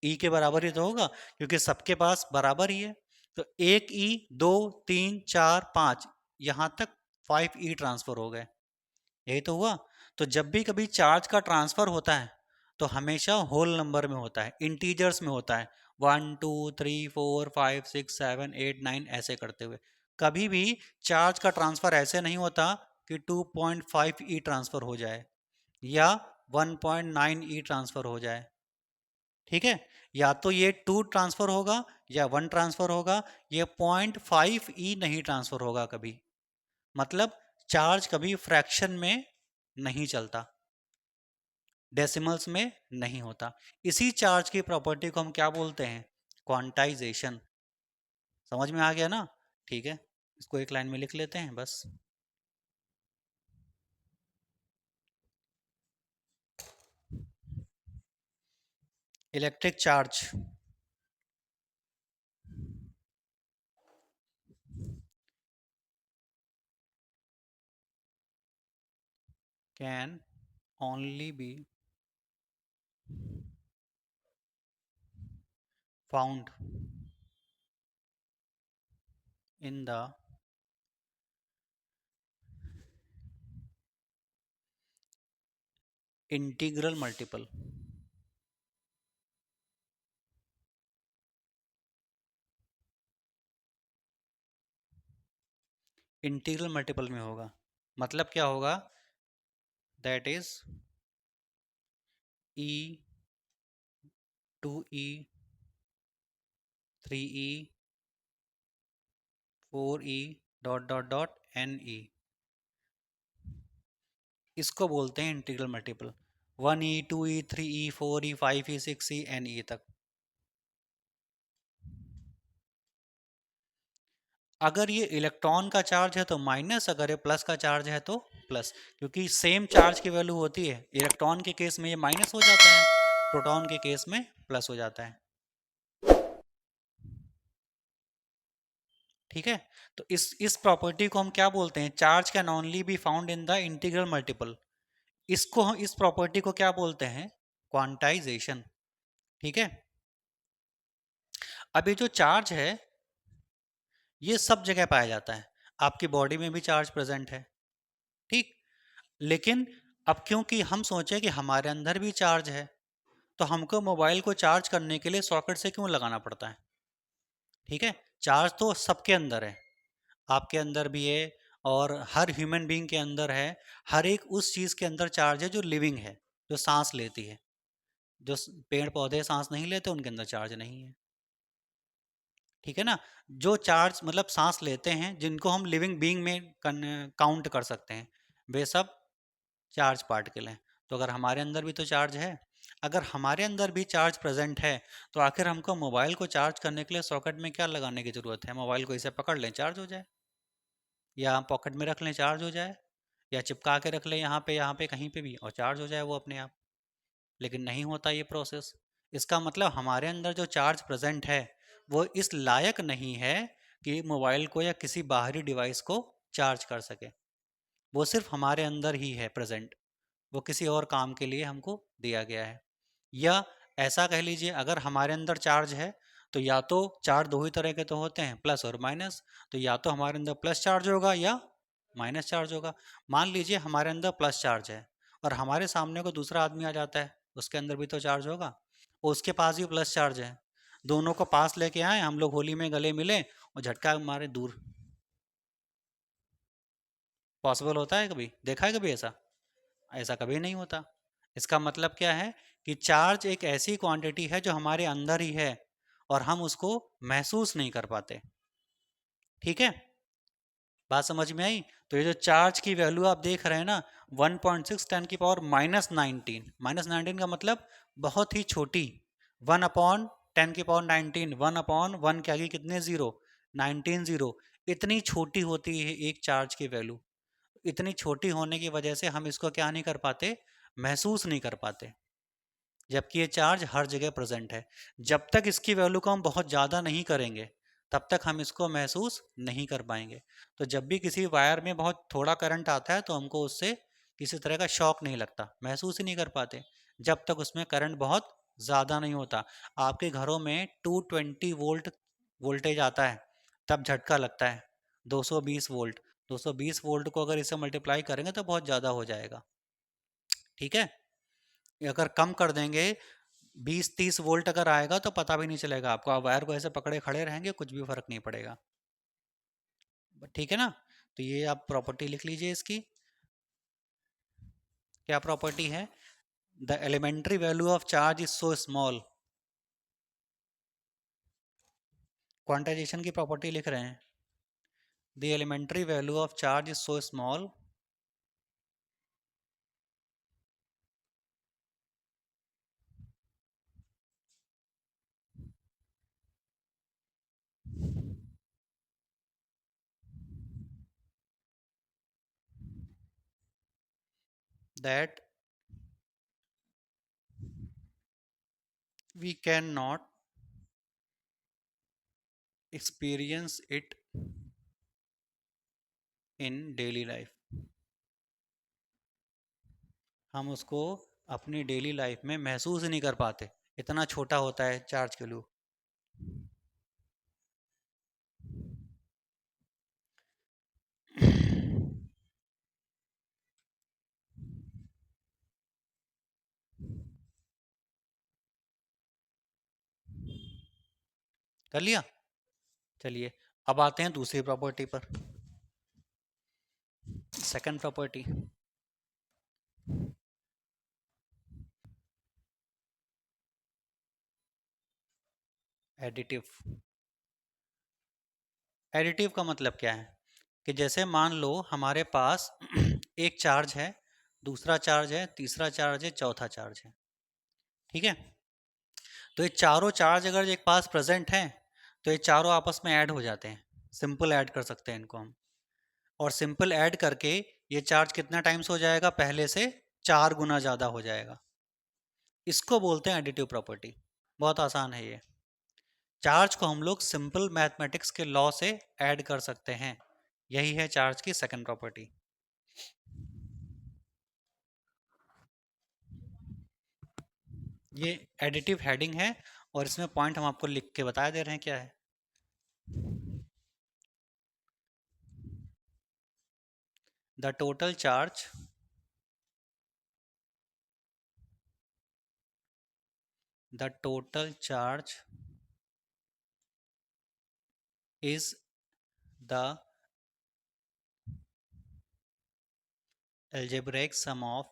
ई के बराबर ही तो होगा, क्योंकि सबके पास बराबर ही है। तो एक ई, दो, तीन, चार, पाँच, यहाँ तक 5 ई ट्रांसफर हो गए। यही तो हुआ। तो जब भी कभी चार्ज का ट्रांसफर होता है तो हमेशा होल नंबर में होता है, इंटीजर्स में होता है, 1 2 3 4 5 6 7 8 9 ऐसे करते हुए। कभी भी चार्ज का ट्रांसफर ऐसे नहीं होता कि 2.5 ई ट्रांसफर हो जाए या 1.9 ई ट्रांसफर हो जाए। ठीक है। या तो ये 2 ट्रांसफर होगा या 1 ट्रांसफर होगा, ये 0.5 ई नहीं ट्रांसफर होगा कभी। मतलब चार्ज कभी फ्रैक्शन में नहीं चलता, डेसिमल्स में नहीं होता। इसी चार्ज की प्रॉपर्टी को हम क्या बोलते हैं, क्वांटाइजेशन। समझ में आ गया ना। ठीक है, इसको एक लाइन में लिख लेते हैं बस। Electric charge can only be found in the integral multiple. Integral multiple में होगा, मतलब क्या होगा, that is e two e three e four e dot dot dot n e, इसको बोलते हैं integral multiple. One e two e three e four e five e six e n e तक। अगर ये इलेक्ट्रॉन का charge है तो minus, अगर ये प्लस का चार्ज है तो प्लस, क्योंकि सेम चार्ज की वैल्यू होती है। इलेक्ट्रॉन के केस में ये माइनस हो जाता है, प्रोटॉन के केस में प्लस हो जाता है। ठीक है, तो इस प्रॉपर्टी को हम क्या बोलते हैं, charge can only be found in the integral multiple. इसको हम इस प्रॉपर्टी को क्या बोलते हैं, क्वांटाइजेशन। ठीक है, अब ये जो चार्ज है ये सब जगह पाया जाता है, आपकी बॉडी में भी चार्ज प्रेजेंट है। ठीक, लेकिन अब क्योंकि हम सोचे कि हमारे अंदर भी चार्ज है, तो हमको मोबाइल को चार्ज करने के लिए सॉकेट से क्यों लगाना पड़ता है। ठीक है, चार्ज तो सबके अंदर है, आपके अंदर भी है और हर ह्यूमन बीइंग के अंदर है। हर एक उस चीज़ के अंदर चार्ज है जो लिविंग है, जो सांस लेती है। जो पेड़ पौधे सांस नहीं लेते उनके अंदर चार्ज नहीं है। ठीक है ना, जो चार्ज मतलब सांस लेते हैं, जिनको हम लिविंग बीइंग में काउंट कर सकते हैं, वे सब चार्ज पार्टिकल हैं। तो अगर हमारे अंदर भी तो चार्ज है, अगर हमारे अंदर भी चार्ज प्रेजेंट है, तो आखिर हमको मोबाइल को चार्ज करने के लिए सॉकेट में क्या लगाने की ज़रूरत है। मोबाइल को इसे पकड़ लें चार्ज हो जाए, या पॉकेट में रख लें चार्ज हो जाए, या चिपका के रख लें यहाँ पे कहीं पे भी और चार्ज हो जाए वो अपने आप। लेकिन नहीं होता ये प्रोसेस। इसका मतलब हमारे अंदर जो चार्ज प्रेजेंट है वो इस लायक नहीं है कि मोबाइल को या किसी बाहरी डिवाइस को चार्ज कर सके। वो सिर्फ हमारे अंदर ही है प्रेजेंट, वो किसी और काम के लिए हमको दिया गया है। या ऐसा कह लीजिए, अगर हमारे अंदर चार्ज है तो या तो चार्ज दो ही तरह के तो होते हैं, प्लस और माइनस। तो या तो हमारे अंदर प्लस चार्ज होगा या माइनस चार्ज होगा। मान लीजिए हमारे अंदर प्लस चार्ज है और हमारे सामने को दूसरा आदमी आ जाता है, उसके अंदर भी तो चार्ज होगा, और उसके पास भी प्लस चार्ज है। दोनों को पास लेके आए हम लोग, होली में गले मिले और झटका मारे दूर। पॉसिबल होता है, कभी देखा है कभी ऐसा? ऐसा कभी नहीं होता। इसका मतलब क्या है कि चार्ज एक ऐसी क्वांटिटी है जो हमारे अंदर ही है और हम उसको महसूस नहीं कर पाते। ठीक है, बात समझ में आई? तो ये जो चार्ज की वैल्यू आप देख रहे हैं ना, 1.6 10 की पावर -19, -19 का मतलब बहुत ही छोटी। 1/10 की पावर 19, 1/1 के आगे कितने जीरो, 19 जीरो। इतनी छोटी होती है एक चार्ज की वैल्यू। इतनी छोटी होने की वजह से हम इसको क्या नहीं कर पाते, महसूस नहीं कर पाते, जबकि ये चार्ज हर जगह प्रेजेंट है। जब तक इसकी वैल्यू को हम बहुत ज़्यादा नहीं करेंगे तब तक हम इसको महसूस नहीं कर पाएंगे। तो जब भी किसी वायर में बहुत थोड़ा करंट आता है तो हमको उससे किसी तरह का शॉक नहीं लगता, महसूस ही नहीं कर पाते, जब तक उसमें करंट बहुत ज़्यादा नहीं होता। आपके घरों में 220 वोल्ट वोल्टेज आता है तब झटका लगता है। 220 वोल्ट, 220 वोल्ट को अगर इसे मल्टीप्लाई करेंगे तो बहुत ज़्यादा हो जाएगा। ठीक है, अगर कम कर देंगे, 20 30 वोल्ट अगर आएगा तो पता भी नहीं चलेगा आपको, आप वायर को ऐसे पकड़े खड़े रहेंगे, कुछ भी फर्क नहीं पड़ेगा। ठीक है ना, तो ये आप प्रॉपर्टी लिख लीजिए इसकी। क्या प्रॉपर्टी है, the elementary value of charge is so small. Quantization की प्रॉपर्टी लिख रहे हैं, the elementary value of charge is so small that we can not experience it in daily life. हम उसको अपनी डेली लाइफ में महसूस ही नहीं कर पाते, इतना छोटा होता है चार्ज के लिए। कर लिया। चलिए, अब आते हैं दूसरी प्रॉपर्टी पर। Second property, additive. एडिटिव का मतलब क्या है कि जैसे मान लो हमारे पास एक चार्ज है, दूसरा चार्ज है, तीसरा चार्ज है, चौथा चार्ज है। ठीक है, तो ये चारों चार्ज अगर एक पास प्रेजेंट हैं तो ये चारों आपस में ऐड हो जाते हैं। सिंपल ऐड कर सकते हैं इनको हम। और सिंपल ऐड करके ये चार्ज कितना टाइम्स हो जाएगा, पहले से 4 गुना ज़्यादा हो जाएगा। इसको बोलते हैं एडिटिव प्रॉपर्टी। बहुत आसान है ये। चार्ज को हम लोग सिंपल मैथमेटिक्स के लॉ से ऐड कर सकते हैं। यही है चार्ज की सेकंड प्रॉपर्टी। ये एडिटिव हेडिंग है और इसमें पॉइंट हम आपको लिख के बता दे रहे हैं क्या है। The total charge the total charge is the algebraic sum of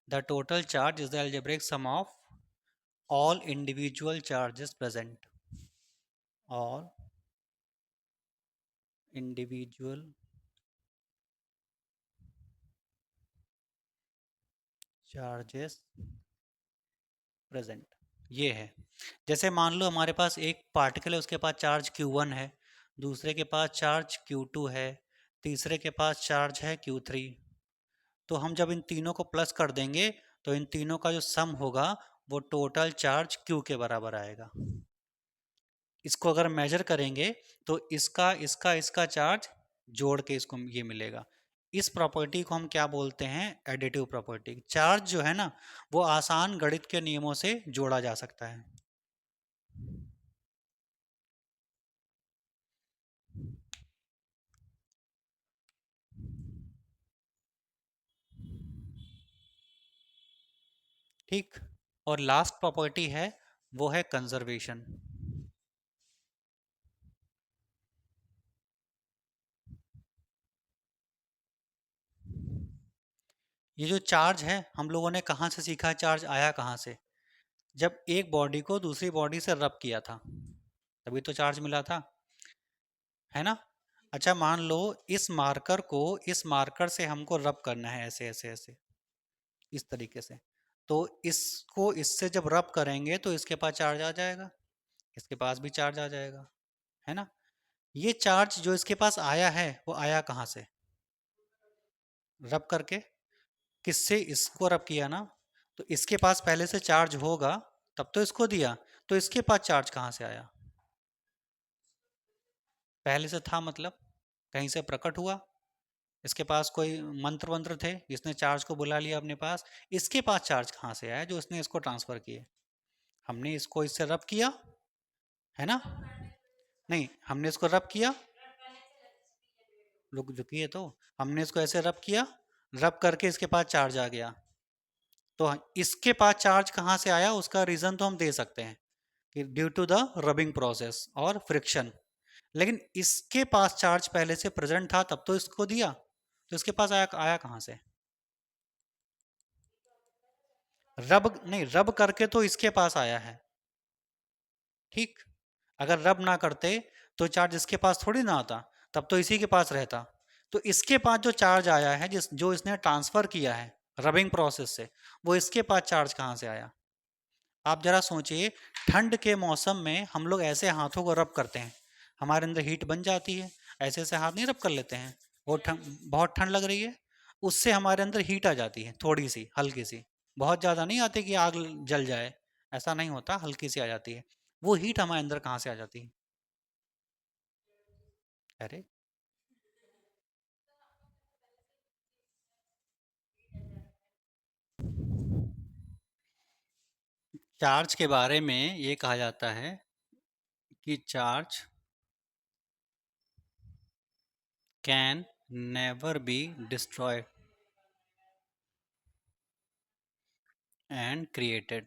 the total charge is the algebraic sum of all individual charges present, all individual charges present। ये है, जैसे मान लो हमारे पास एक पार्टिकल है, उसके पास चार्ज Q1 है, दूसरे के पास चार्ज Q2 है, तीसरे के पास चार्ज है Q3। तो हम जब इन तीनों को प्लस कर देंगे तो इन तीनों का जो सम होगा वो टोटल चार्ज Q के बराबर आएगा। इसको अगर मेजर करेंगे तो इसका इसका इसका चार्ज जोड़ के इसको ये मिलेगा। इस प्रॉपर्टी को हम क्या बोलते हैं, एडिटिव प्रॉपर्टी। चार्ज जो है ना वो आसान गणित के नियमों से जोड़ा जा सकता है। ठीक, और लास्ट प्रॉपर्टी है वो है कंजर्वेशन। ये जो चार्ज है हम लोगों ने कहाँ से सीखा है, चार्ज आया कहाँ से, जब एक बॉडी को दूसरी बॉडी से रब किया था तभी तो चार्ज मिला था, है ना। अच्छा मान लो इस मार्कर को इस मार्कर से हमको रब करना है, ऐसे ऐसे ऐसे इस तरीके से। तो इसको इससे जब रब करेंगे तो इसके पास चार्ज आ जाएगा, इसके पास भी चार्ज आ जाएगा, है ना। ये चार्ज जो इसके पास आया है वो आया कहाँ से, रब करके। किससे, इसको रब किया ना, तो इसके पास पहले से चार्ज होगा तब तो इसको दिया। तो इसके पास चार्ज कहाँ से आया, पहले से था मतलब कहीं से प्रकट हुआ। इसके पास कोई मंत्र वंत्र थे जिसने चार्ज को बुला लिया अपने पास। इसके पास चार्ज कहाँ से आया, जो इसने इसको ट्रांसफर किए। हमने इसको इससे रब किया, है ना। नहीं, हमने इसको रब किया, रुक रुकिए, तो हमने इसको ऐसे रब किया, रब करके इसके पास चार्ज आ गया। तो इसके पास चार्ज कहाँ से आया उसका रीजन तो हम दे सकते हैं कि due to the rubbing process और फ्रिक्शन। लेकिन इसके पास चार्ज पहले से प्रेजेंट था तब तो इसको दिया, तो इसके पास आया आया कहाँ से, रब नहीं, रब करके तो इसके पास आया है। ठीक, अगर रब ना करते तो चार्ज इसके पास थोड़ी ना आता, तब तो इसी के पास रहता। तो इसके पास जो चार्ज आया है, जिस जो इसने ट्रांसफर किया है रबिंग प्रोसेस से, वो इसके पास चार्ज कहाँ से आया। आप जरा सोचिए, ठंड के मौसम में हम लोग ऐसे हाथों को रब करते हैं, हमारे अंदर हीट बन जाती है। ऐसे ऐसे हाथ नहीं रब कर लेते हैं, बहुत ठंड लग रही है, उससे हमारे अंदर हीट आ जाती है, थोड़ी सी हल्की सी। बहुत ज़्यादा नहीं आती कि आग जल जाए, ऐसा नहीं होता, हल्की सी आ जाती है। वो हीट हमारे अंदर कहाँ से आ जाती है, अरे चार्ज के बारे में ये कहा जाता है कि charge can never be destroyed and created.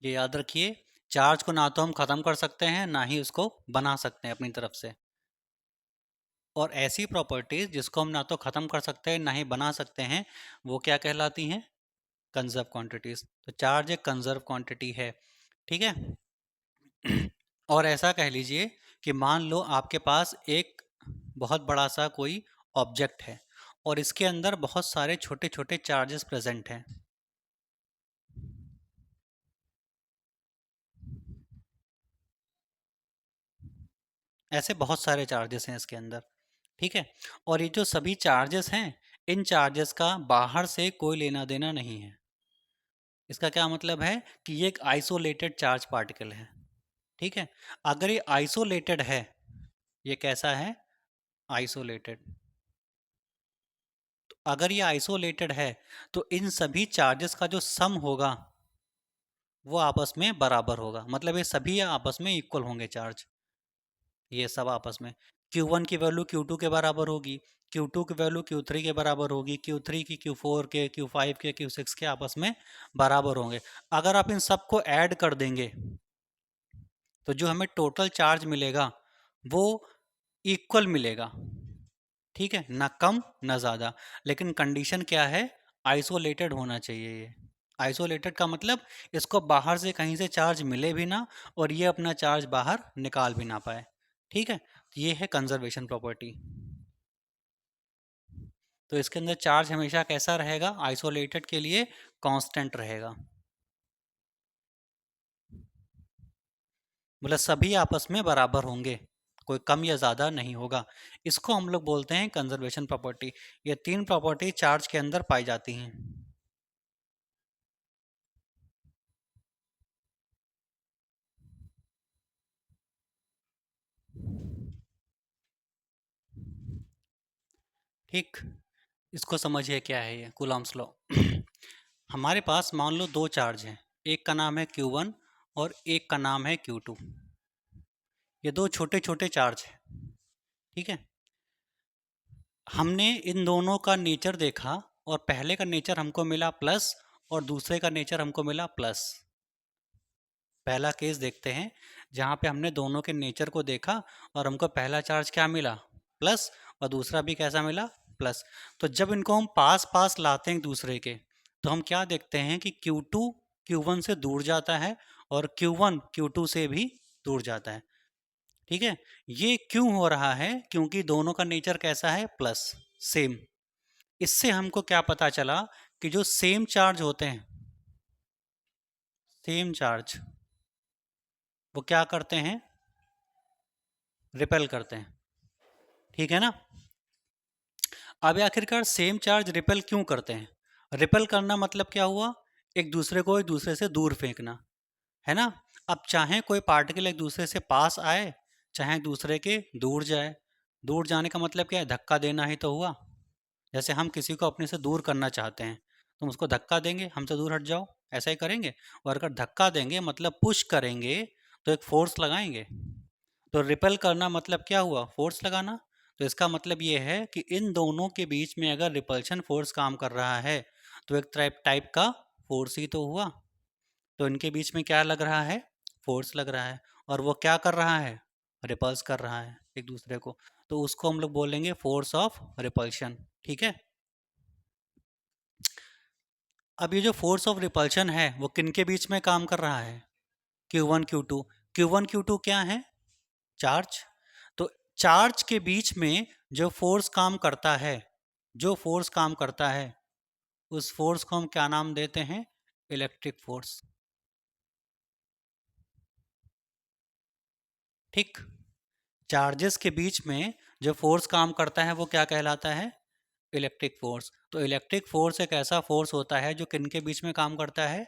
ये याद रखिए, चार्ज को ना तो हम ख़त्म कर सकते हैं ना ही उसको बना सकते हैं अपनी तरफ से। और ऐसी प्रॉपर्टीज जिसको हम ना तो ख़त्म कर सकते हैं ना ही बना सकते हैं, वो क्या कहलाती हैं? Conserve quantities. तो चार्ज एक कंजर्व क्वांटिटी है, ठीक है। और ऐसा कह लीजिए कि मान लो आपके पास एक बहुत बड़ा सा कोई ऑब्जेक्ट है और इसके अंदर बहुत सारे छोटे छोटे चार्जेस प्रेजेंट हैं। ऐसे बहुत सारे चार्जेस हैं इसके अंदर, ठीक है। और ये जो सभी चार्जेस हैं, इन चार्जेस का बाहर से कोई लेना देना नहीं है। इसका क्या मतलब है कि ये एक आइसोलेटेड चार्ज पार्टिकल है, ठीक है। अगर ये आइसोलेटेड है, ये कैसा है? आइसोलेटेड। तो अगर ये आइसोलेटेड है तो इन सभी चार्जेस का जो सम होगा वो आपस में बराबर होगा, मतलब ये सभी आपस में इक्वल होंगे चार्ज। ये सब आपस में Q1 की वैल्यू Q2 के बराबर होगी, Q2 की वैल्यू Q3 के बराबर होगी, Q3 की Q4 के, Q5 के, Q6 के आपस में बराबर होंगे। अगर आप इन सबको ऐड कर देंगे तो जो हमें टोटल चार्ज मिलेगा वो इक्वल मिलेगा, ठीक है, ना कम ना ज़्यादा। लेकिन कंडीशन क्या है? आइसोलेटेड होना चाहिए ये। आइसोलेटेड का मतलब इसको बाहर से कहीं से चार्ज मिले भी ना और ये अपना चार्ज बाहर निकाल भी ना पाए, ठीक है। तो ये है कंजर्वेशन प्रॉपर्टी। तो इसके अंदर चार्ज हमेशा कैसा रहेगा? आइसोलेटेड के लिए कांस्टेंट रहेगा, मतलब सभी आपस में बराबर होंगे, कोई कम या ज़्यादा नहीं होगा। इसको हम लोग बोलते हैं कंजर्वेशन प्रॉपर्टी। ये तीन प्रॉपर्टी चार्ज के अंदर पाई जाती हैं। ठीक, इसको समझिए क्या है ये कूलॉम्स लॉ। हमारे पास मान लो दो चार्ज हैं, एक का नाम है Q1 और एक का नाम है Q2। ये दो छोटे छोटे चार्ज हैं, ठीक है। हमने इन दोनों का नेचर देखा और पहले का नेचर हमको मिला प्लस और दूसरे का नेचर हमको मिला प्लस। पहला केस देखते हैं जहाँ पे हमने दोनों के नेचर को देखा और हमको पहला चार्ज क्या मिला? प्लस, और दूसरा भी कैसा मिला? प्लस। तो जब इनको हम पास पास लाते हैं एक दूसरे के, तो हम क्या देखते हैं कि Q2 Q1 से दूर जाता है और Q1 Q2 से भी दूर जाता है, ठीक है। ये क्यों हो रहा है? क्योंकि दोनों का नेचर कैसा है? Plus, same. इससे हमको क्या पता चला कि जो सेम चार्ज होते हैं, सेम चार्ज, वो क्या करते हैं? रिपेल करते हैं, ठीक है ना। अब आखिरकार सेम चार्ज रिपेल क्यों करते हैं? रिपेल करना मतलब क्या हुआ? एक दूसरे को एक दूसरे से दूर फेंकना, है ना। अब चाहे कोई पार्टिकल एक दूसरे से पास आए, चाहे एक दूसरे के दूर जाए। दूर जाने का मतलब क्या है? धक्का देना ही तो हुआ। जैसे हम किसी को अपने से दूर करना चाहते हैं, तुम उसको धक्का देंगे, हमसे दूर हट जाओ, ऐसा ही करेंगे। और अगर धक्का देंगे मतलब पुश करेंगे तो एक फोर्स लगाएंगे। तो रिपेल करना मतलब क्या हुआ? फोर्स लगाना। तो इसका मतलब ये है कि इन दोनों के बीच में अगर रिपल्शन फोर्स काम कर रहा है तो एक टाइप टाइप का फोर्स ही तो हुआ। तो इनके बीच में क्या लग रहा है? फोर्स लग रहा है। और वो क्या कर रहा है? रिपल्स कर रहा है एक दूसरे को। तो उसको हम लोग बोलेंगे फोर्स ऑफ रिपल्शन, ठीक है। अब ये जो फोर्स ऑफ रिपल्शन है वो किन के बीच में काम कर रहा है? Q1 Q2। Q1 Q2 क्या है? चार्ज। तो चार्ज के बीच में जो फोर्स काम करता है, जो फोर्स काम करता है, उस फोर्स को हम क्या नाम देते हैं? इलेक्ट्रिक फोर्स, ठीक। चार्जेस के बीच में जो फोर्स काम करता है वो क्या कहलाता है? Electric force. तो इलेक्ट्रिक फोर्स एक ऐसा फोर्स होता है जो किन के बीच में काम करता है?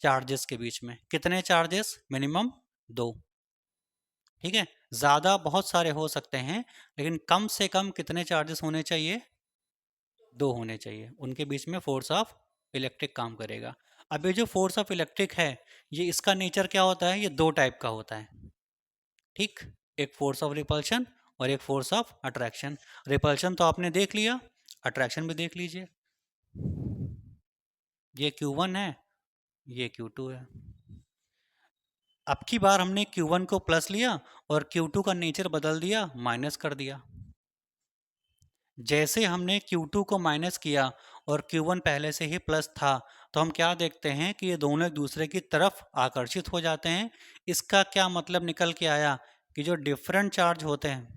चार्जेस के बीच में। कितने चार्जेस? मिनिमम दो, ठीक है। ज़्यादा बहुत सारे हो सकते हैं लेकिन कम से कम कितने चार्जेस होने चाहिए? दो होने चाहिए, उनके बीच में फोर्स ऑफ इलेक्ट्रिक काम करेगा। अब ये जो फोर्स ऑफ इलेक्ट्रिक है, ये इसका नेचर क्या होता है, ये दो टाइप का होता है, ठीक। एक फोर्स ऑफ रिपल्शन और एक फोर्स ऑफ अट्रैक्शन। रिपल्शन तो आपने देख लिया, अट्रैक्शन भी देख लीजिए। ये Q1 है, ये Q2 है। अब की बार हमने Q1 को प्लस लिया और Q2 का नेचर बदल दिया, माइनस कर दिया। जैसे हमने Q2 को माइनस किया और Q1 पहले से ही प्लस था, तो हम क्या देखते हैं कि ये दोनों एक दूसरे की तरफ आकर्षित हो जाते हैं। इसका क्या मतलब निकल के आया कि जो डिफरेंट चार्ज होते हैं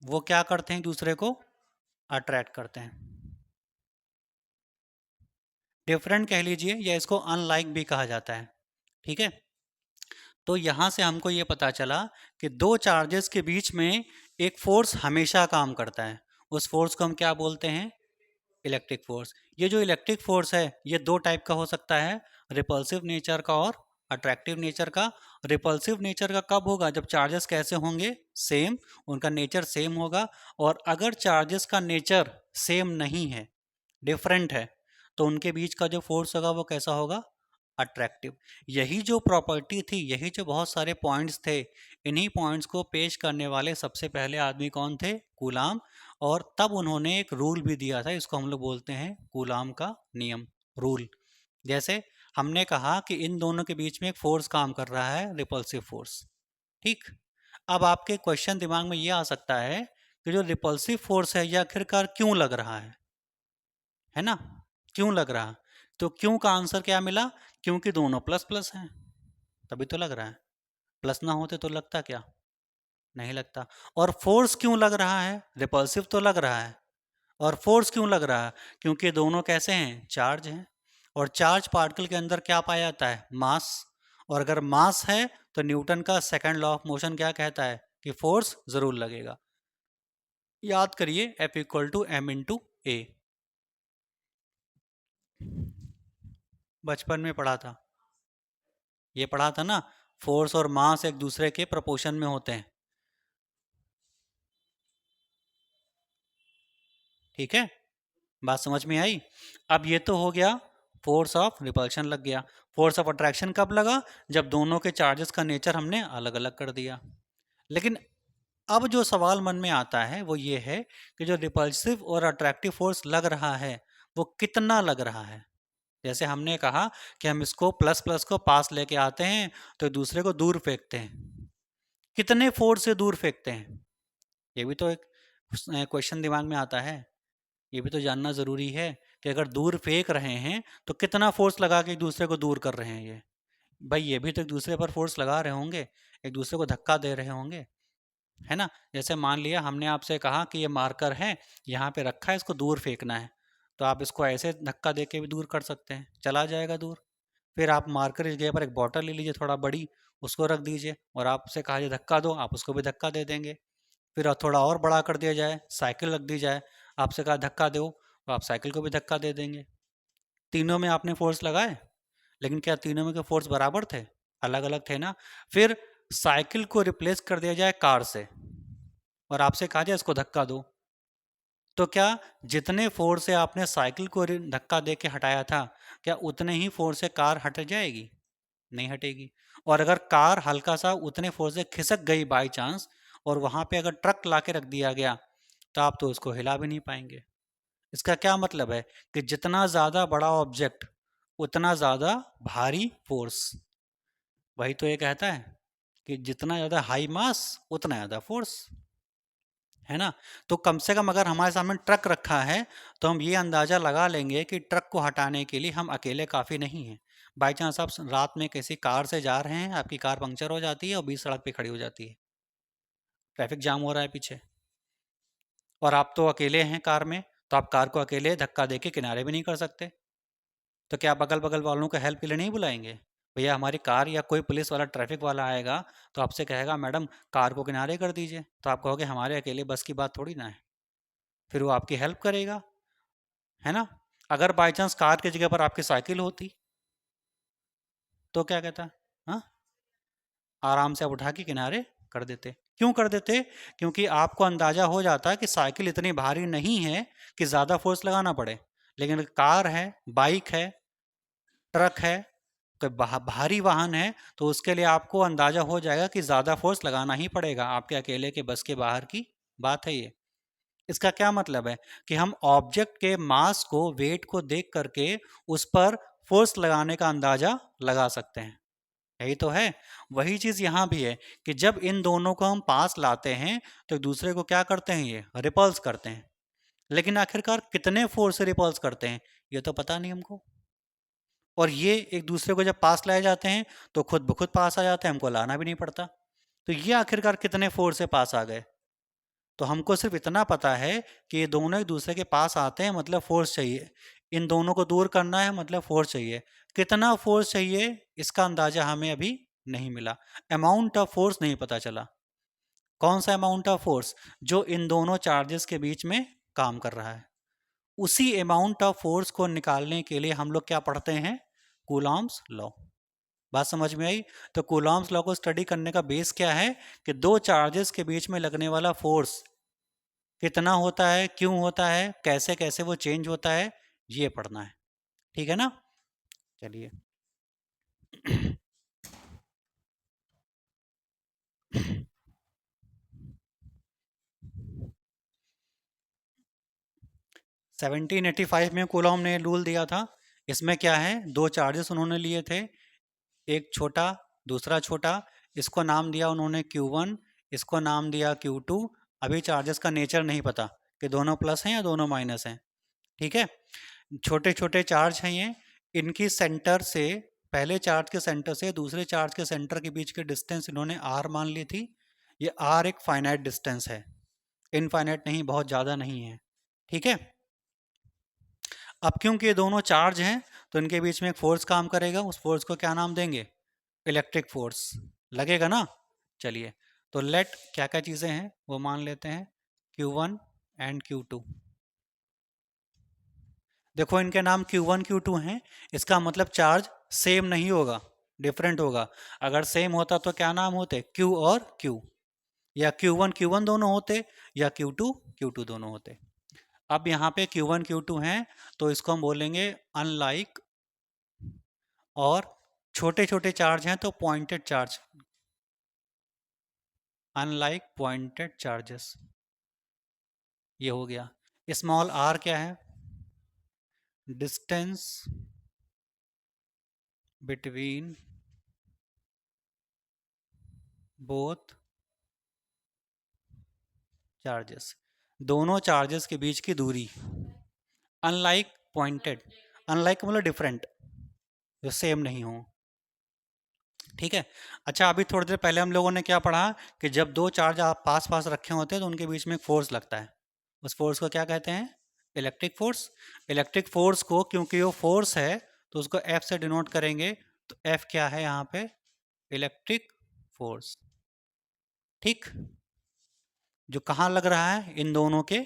वो क्या करते हैं, एक दूसरे को अट्रैक्ट करते हैं। डिफरेंट कह लीजिए या इसको अनलाइक भी कहा जाता है, ठीक है। तो यहाँ से हमको ये पता चला कि दो चार्जेस के बीच में एक फोर्स हमेशा काम करता है। उस फोर्स को हम क्या बोलते हैं, इलेक्ट्रिक फोर्स। ये जो इलेक्ट्रिक फोर्स है ये दो टाइप का हो सकता है, रिपल्सिव नेचर का और अट्रैक्टिव नेचर का। रिपल्सिव नेचर का कब होगा, जब चार्जेस कैसे होंगे, सेम, उनका नेचर सेम होगा। और अगर चार्जेस का नेचर सेम नहीं है, डिफरेंट है, तो उनके बीच का जो फोर्स होगा वो कैसा होगा, अट्रैक्टिव। यही जो प्रॉपर्टी थी, यही जो बहुत सारे पॉइंट्स थे, इन्हीं पॉइंट्स को पेश करने वाले सबसे पहले आदमी कौन थे, कूलाम। और तब उन्होंने एक रूल भी दिया था, इसको हम लोग बोलते हैं कूलाम का नियम, रूल। जैसे हमने कहा कि इन दोनों के बीच में एक फोर्स काम कर रहा है, रिपल्सिव फोर्स, ठीक। अब आपके क्वेश्चन दिमाग में ये आ सकता है कि जो रिपल्सिव फोर्स है ये आखिरकार क्यों लग रहा है ना, क्यों लग रहा। तो क्यों का आंसर क्या मिला, क्योंकि दोनों प्लस प्लस हैं, तभी तो लग रहा है। प्लस ना होते तो लगता क्या, नहीं लगता। और फोर्स क्यों लग रहा है, रिपल्सिव तो लग रहा है, और फोर्स क्यों लग रहा है, क्योंकि दोनों कैसे हैं, चार्ज हैं। और चार्ज पार्टिकल के अंदर क्या पाया जाता है, मास। और अगर मास है तो न्यूटन का सेकंड लॉ ऑफ मोशन क्या कहता है कि फोर्स जरूर लगेगा। याद करिए, F equal to M into A, बचपन में पढ़ा था, ये पढ़ा था ना, फोर्स और मास एक दूसरे के प्रोपोर्शन में होते हैं, ठीक है। बात समझ में आई। अब ये तो हो गया, फोर्स ऑफ रिपल्शन लग गया। फोर्स ऑफ अट्रैक्शन कब लगा, जब दोनों के चार्जेस का नेचर हमने अलग अलग कर दिया। लेकिन अब जो सवाल मन में आता है वो ये है कि जो रिपल्सिव और अट्रैक्टिव फोर्स लग रहा है वो कितना लग रहा है। जैसे हमने कहा कि हम इसको प्लस प्लस को पास लेके आते हैं तो एक दूसरे को दूर फेंकते हैं, कितने फोर्स से दूर फेंकते हैं, ये भी तो एक क्वेश्चन दिमाग में आता है। ये भी तो जानना ज़रूरी है कि अगर दूर फेंक रहे हैं तो कितना फोर्स लगा के एक दूसरे को दूर कर रहे हैं। ये भाई ये भी तो एक दूसरे पर फोर्स लगा रहे होंगे, एक दूसरे को धक्का दे रहे होंगे, है ना। जैसे मान लिया हमने आपसे कहा कि ये मार्कर है, यहाँ पे रखा है, इसको दूर फेंकना है, तो आप इसको ऐसे धक्का दे के भी दूर कर सकते हैं, चला जाएगा दूर। फिर आप मार्कर की जगह पर एक बॉटल ले लीजिए थोड़ा बड़ी, उसको रख दीजिए और आपसे कहा जाए धक्का दो, आप उसको भी धक्का दे देंगे। फिर थोड़ा और बड़ा कर दिया जाए, साइकिल रख दी जाए, आपसे कहा धक्का दो तो आप साइकिल को भी धक्का दे देंगे। तीनों में आपने फोर्स लगाए, लेकिन क्या तीनों में के फोर्स बराबर थे, अलग अलग थे ना। फिर साइकिल को रिप्लेस कर दिया जाए कार से और आपसे कहा जाए इसको धक्का दो, तो क्या जितने फोर्स से आपने साइकिल को धक्का दे के हटाया था, क्या उतने ही फोर्स से कार हट जाएगी, नहीं हटेगी। और अगर कार हल्का सा उतने फोर्स से खिसक गई बाई चांस, और वहां पे अगर ट्रक ला के रख दिया गया, तो आप तो उसको हिला भी नहीं पाएंगे। इसका क्या मतलब है कि जितना ज़्यादा बड़ा ऑब्जेक्ट उतना ज़्यादा भारी फोर्स। वही तो ये कहता है कि जितना ज़्यादा हाई मास उतना ज़्यादा फोर्स, है ना। तो कम से कम अगर हमारे सामने ट्रक रखा है तो हम ये अंदाज़ा लगा लेंगे कि ट्रक को हटाने के लिए हम अकेले काफ़ी नहीं हैं। बाई चांस आप रात में किसी कार से जा रहे हैं, आपकी कार पंक्चर हो जाती है और बीच सड़क पे खड़ी हो जाती है, ट्रैफिक जाम हो रहा है पीछे, और आप तो अकेले हैं कार में, तो आप कार को अकेले धक्का दे के किनारे भी नहीं कर सकते। तो क्या आप अगल बगल वालों को हेल्प के लिए नहीं बुलाएंगे, भैया हमारी कार, या कोई पुलिस वाला ट्रैफिक वाला आएगा तो आपसे कहेगा मैडम कार को किनारे कर दीजिए, तो आप कहोगे हमारे अकेले बस की बात थोड़ी ना है, फिर वो आपकी हेल्प करेगा, है ना। अगर बाई चांस कार की जगह पर आपकी साइकिल होती तो क्या कहता, हाँ, आराम से आप उठा के किनारे कर देते। क्यों कर देते? क्योंकि आपको अंदाजा हो जाता कि साइकिल इतनी भारी नहीं है कि ज़्यादा फोर्स लगाना पड़े, लेकिन कार है, बाइक है, ट्रक है, कोई भारी वाहन है, तो उसके लिए आपको अंदाजा हो जाएगा कि ज़्यादा फोर्स लगाना ही पड़ेगा। आपके अकेले के बस के बाहर की बात है ये। इसका क्या मतलब है कि हम ऑब्जेक्ट के मास को, वेट को देख करके उस पर फोर्स लगाने का अंदाजा लगा सकते हैं। यही तो है। वही चीज यहां भी है कि जब इन दोनों को हम पास लाते हैं तो एक दूसरे को क्या करते हैं, ये रिपल्स करते हैं। लेकिन आखिरकार कितने फोर्स से रिपल्स करते हैं ये तो पता नहीं हमको। और ये एक दूसरे को जब पास लाए जाते हैं तो खुद ब खुद पास आ जाते हैं, हमको लाना भी नहीं पड़ता। तो ये आखिरकार कितने फोर्स से पास आ गए? तो हमको सिर्फ इतना पता है कि ये दोनों एक दूसरे के पास आते हैं, मतलब फोर्स चाहिए। इन दोनों को दूर करना है, मतलब फोर्स चाहिए। कितना फोर्स चाहिए इसका अंदाजा हमें अभी नहीं मिला। अमाउंट ऑफ फोर्स नहीं पता चला। कौन सा अमाउंट ऑफ फोर्स? जो इन दोनों चार्जेस के बीच में काम कर रहा है। उसी अमाउंट ऑफ फोर्स को निकालने के लिए हम लोग क्या पढ़ते हैं? Coulomb's law. बात समझ में आई? तो कूलॉम्स लॉ को स्टडी करने का बेस क्या है कि दो चार्जेस के बीच में लगने वाला फोर्स कितना होता है, क्यों होता है, कैसे कैसे वो चेंज होता है, ये पढ़ना है। ठीक है ना? चलिए। 1785 में कूलॉम ने रूल दिया था। इसमें क्या है, दो चार्जेस उन्होंने लिए थे, एक छोटा, दूसरा छोटा। इसको नाम दिया उन्होंने Q1, इसको नाम दिया Q2। अभी चार्जेस का नेचर नहीं पता कि दोनों प्लस हैं या दोनों माइनस हैं। ठीक है। छोटे छोटे चार्ज हैं ये। इनकी सेंटर से, पहले चार्ज के सेंटर से दूसरे चार्ज के सेंटर के बीच की डिस्टेंस इन्होंने r मान ली थी। ये r एक फाइनाइट डिस्टेंस है, इनफाइनाइट नहीं, बहुत ज़्यादा नहीं है। ठीक है। अब क्योंकि ये दोनों चार्ज हैं तो इनके बीच में एक फोर्स काम करेगा। उस फोर्स को क्या नाम देंगे? Electric force. लगेगा ना? चलिए, तो लेट क्या क्या चीज़ें हैं वो मान लेते हैं, Q1 एंड Q2। देखो इनके नाम Q1 Q2 हैं, इसका मतलब चार्ज सेम नहीं होगा, डिफरेंट होगा। अगर सेम होता तो क्या नाम होते? Q और Q। या Q1 Q1 दोनों होते, या Q2 Q2 दोनों होते। अब यहाँ पे Q1 Q2 हैं तो इसको हम बोलेंगे अनलाइक। और छोटे छोटे चार्ज हैं तो pointed charge, unlike pointed charges. ये हो गया। स्मॉल r क्या है? डिस्टेंस बिटवीन बोथ चार्जेस, दोनों चार्जेस के बीच की दूरी। अनलाइक पॉइंटेड, अनलाइक मतलब डिफरेंट, जो सेम नहीं हो। ठीक है। अच्छा, अभी थोड़ी देर पहले हम लोगों ने क्या पढ़ा कि जब दो चार्ज आप पास पास रखे होते हैं तो उनके बीच में एक फोर्स लगता है। उस फोर्स को क्या कहते हैं? Electric force. इलेक्ट्रिक फोर्स को, क्योंकि वो फोर्स है तो उसको F से डिनोट करेंगे। तो F क्या है यहाँ पे? Electric force. ठीक। जो कहाँ लग रहा है? इन दोनों के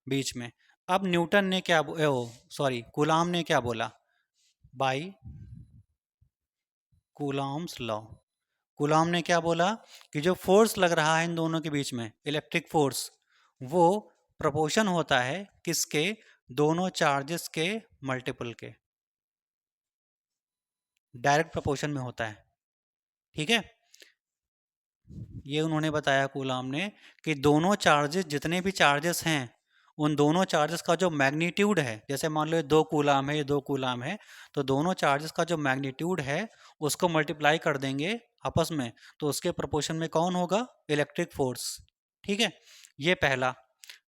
बीच में। अब न्यूटन ने क्या सॉरी, कूलाम ने क्या बोला? By coulombs law. कूलाम ने क्या बोला कि जो फोर्स लग रहा है इन दोनों के बीच में, इलेक्ट्रिक फोर्स, वो प्रोपोर्शन होता है किसके? दोनों चार्जेस के मल्टीपल के, डायरेक्ट प्रोपोर्शन में होता है। ठीक है। ये उन्होंने बताया कूलाम ने कि दोनों चार्जेस, जितने भी चार्जेस हैं, उन दोनों चार्जेस का जो मैग्नीट्यूड है, जैसे मान लो ये 2 कूलाम है, ये 2 कूलाम है, तो दोनों चार्जेस का जो मैग्नीट्यूड है उसको मल्टीप्लाई कर देंगे आपस में, तो उसके प्रोपोर्शन में कौन होगा? Electric force. ठीक है। ये पहला।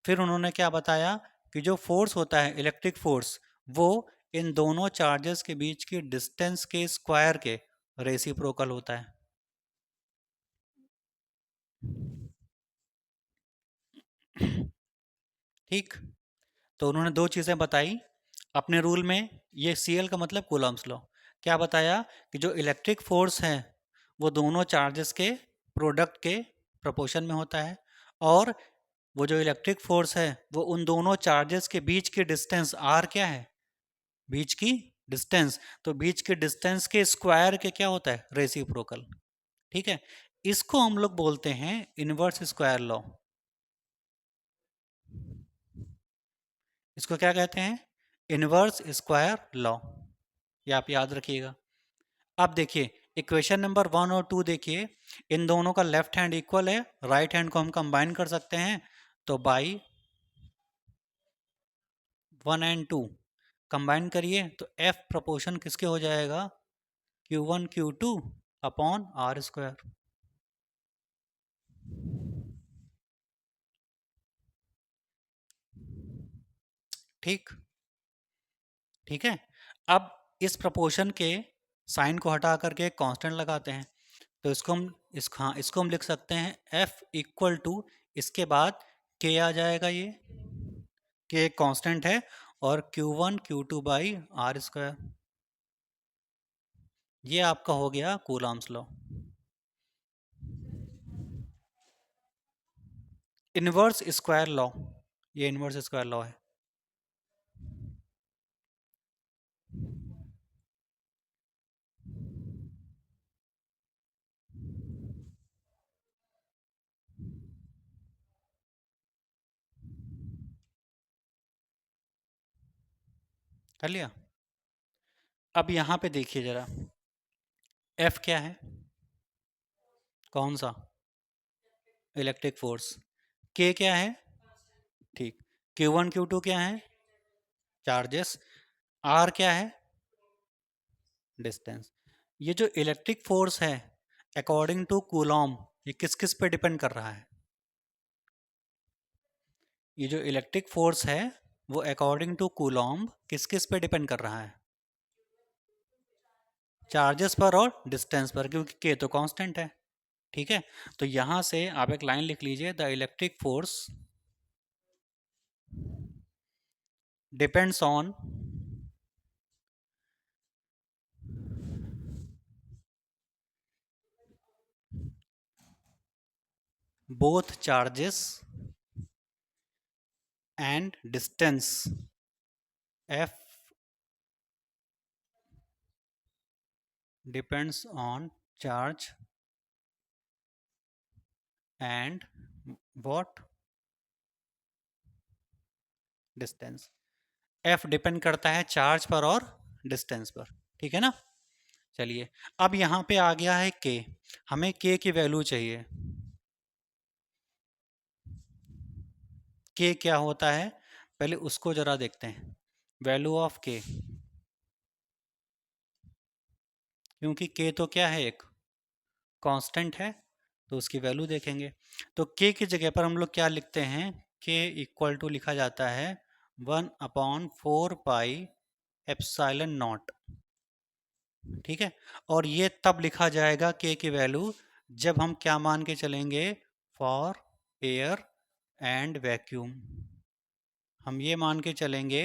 फिर उन्होंने क्या बताया कि जो फोर्स होता है इलेक्ट्रिक फोर्स, वो इन दोनों चार्जेस के बीच की डिस्टेंस के स्क्वायर के रेसिप्रोकल होता है। ठीक। तो उन्होंने दो चीज़ें बताई अपने रूल में। ये CL का मतलब कूलॉम्स लॉ। क्या बताया कि जो इलेक्ट्रिक फोर्स है वो दोनों चार्जेस के प्रोडक्ट के प्रोपोर्शन में होता है, और वो जो इलेक्ट्रिक फोर्स है वो उन दोनों चार्जेस के बीच की डिस्टेंस R क्या है? बीच की डिस्टेंस। तो बीच के डिस्टेंस के स्क्वायर के क्या होता है? रेसिप्रोकल। ठीक है, इसको हम लोग बोलते हैं इनवर्स स्क्वायर लॉ। इसको क्या कहते हैं? Inverse square law. ये आप याद रखिएगा। अब देखिए इक्वेशन नंबर 1 और 2 देखिए, इन दोनों का लेफ्ट हैंड इक्वल है, राइट हैंड को हम कंबाइन कर सकते हैं, तो बाई 1 और 2 कंबाइन करिए तो F प्रोपोर्शन किसके हो जाएगा? Q1 Q2 upon are square. ठीक, ठीक है। अब इस प्रोपोर्शन के साइन को हटा करके एक कांस्टेंट लगाते हैं, तो इसको हम लिख सकते हैं F इक्वल टू, इसके बाद K आ जाएगा, ये K एक कांस्टेंट है, और Q1 Q2 by R square. ये आपका हो गया Coulomb's law. Inverse square law, ये इनवर्स स्क्वायर लॉ है। कर लिया? अब यहाँ पे देखिए जरा, F क्या है? कौन सा? Electric force. K क्या है? ठीक। Q1 Q2 क्या है? चार्जेस। R क्या है? डिस्टेंस। ये जो इलेक्ट्रिक फोर्स है अकॉर्डिंग टू कूलॉम, ये किस किस पे डिपेंड कर रहा है? ये जो इलेक्ट्रिक फोर्स है वो अकॉर्डिंग टू कूलॉम किस किस पे डिपेंड कर रहा है? चार्जेस पर और डिस्टेंस पर, क्योंकि के तो कांस्टेंट है। ठीक है, तो यहां से आप एक लाइन लिख लीजिए, the electric force depends on both charges and distance. F depends on charge and what? Distance. F depend करता है चार्ज पर और डिस्टेंस पर। ठीक है ना? चलिए, अब यहाँ पे आ गया है K, हमें K की वैल्यू चाहिए। K क्या होता है पहले उसको जरा देखते हैं, वैल्यू ऑफ K। क्योंकि K तो क्या है, एक कांस्टेंट है, तो उसकी वैल्यू देखेंगे। तो K की जगह पर हम लोग क्या लिखते हैं? K इक्वल टू लिखा जाता है 1/4 पाई एप्सिलॉन नॉट। ठीक है, और ये तब लिखा जाएगा K की वैल्यू जब हम क्या मान के चलेंगे? For air and vacuum. हम ये मान के चलेंगे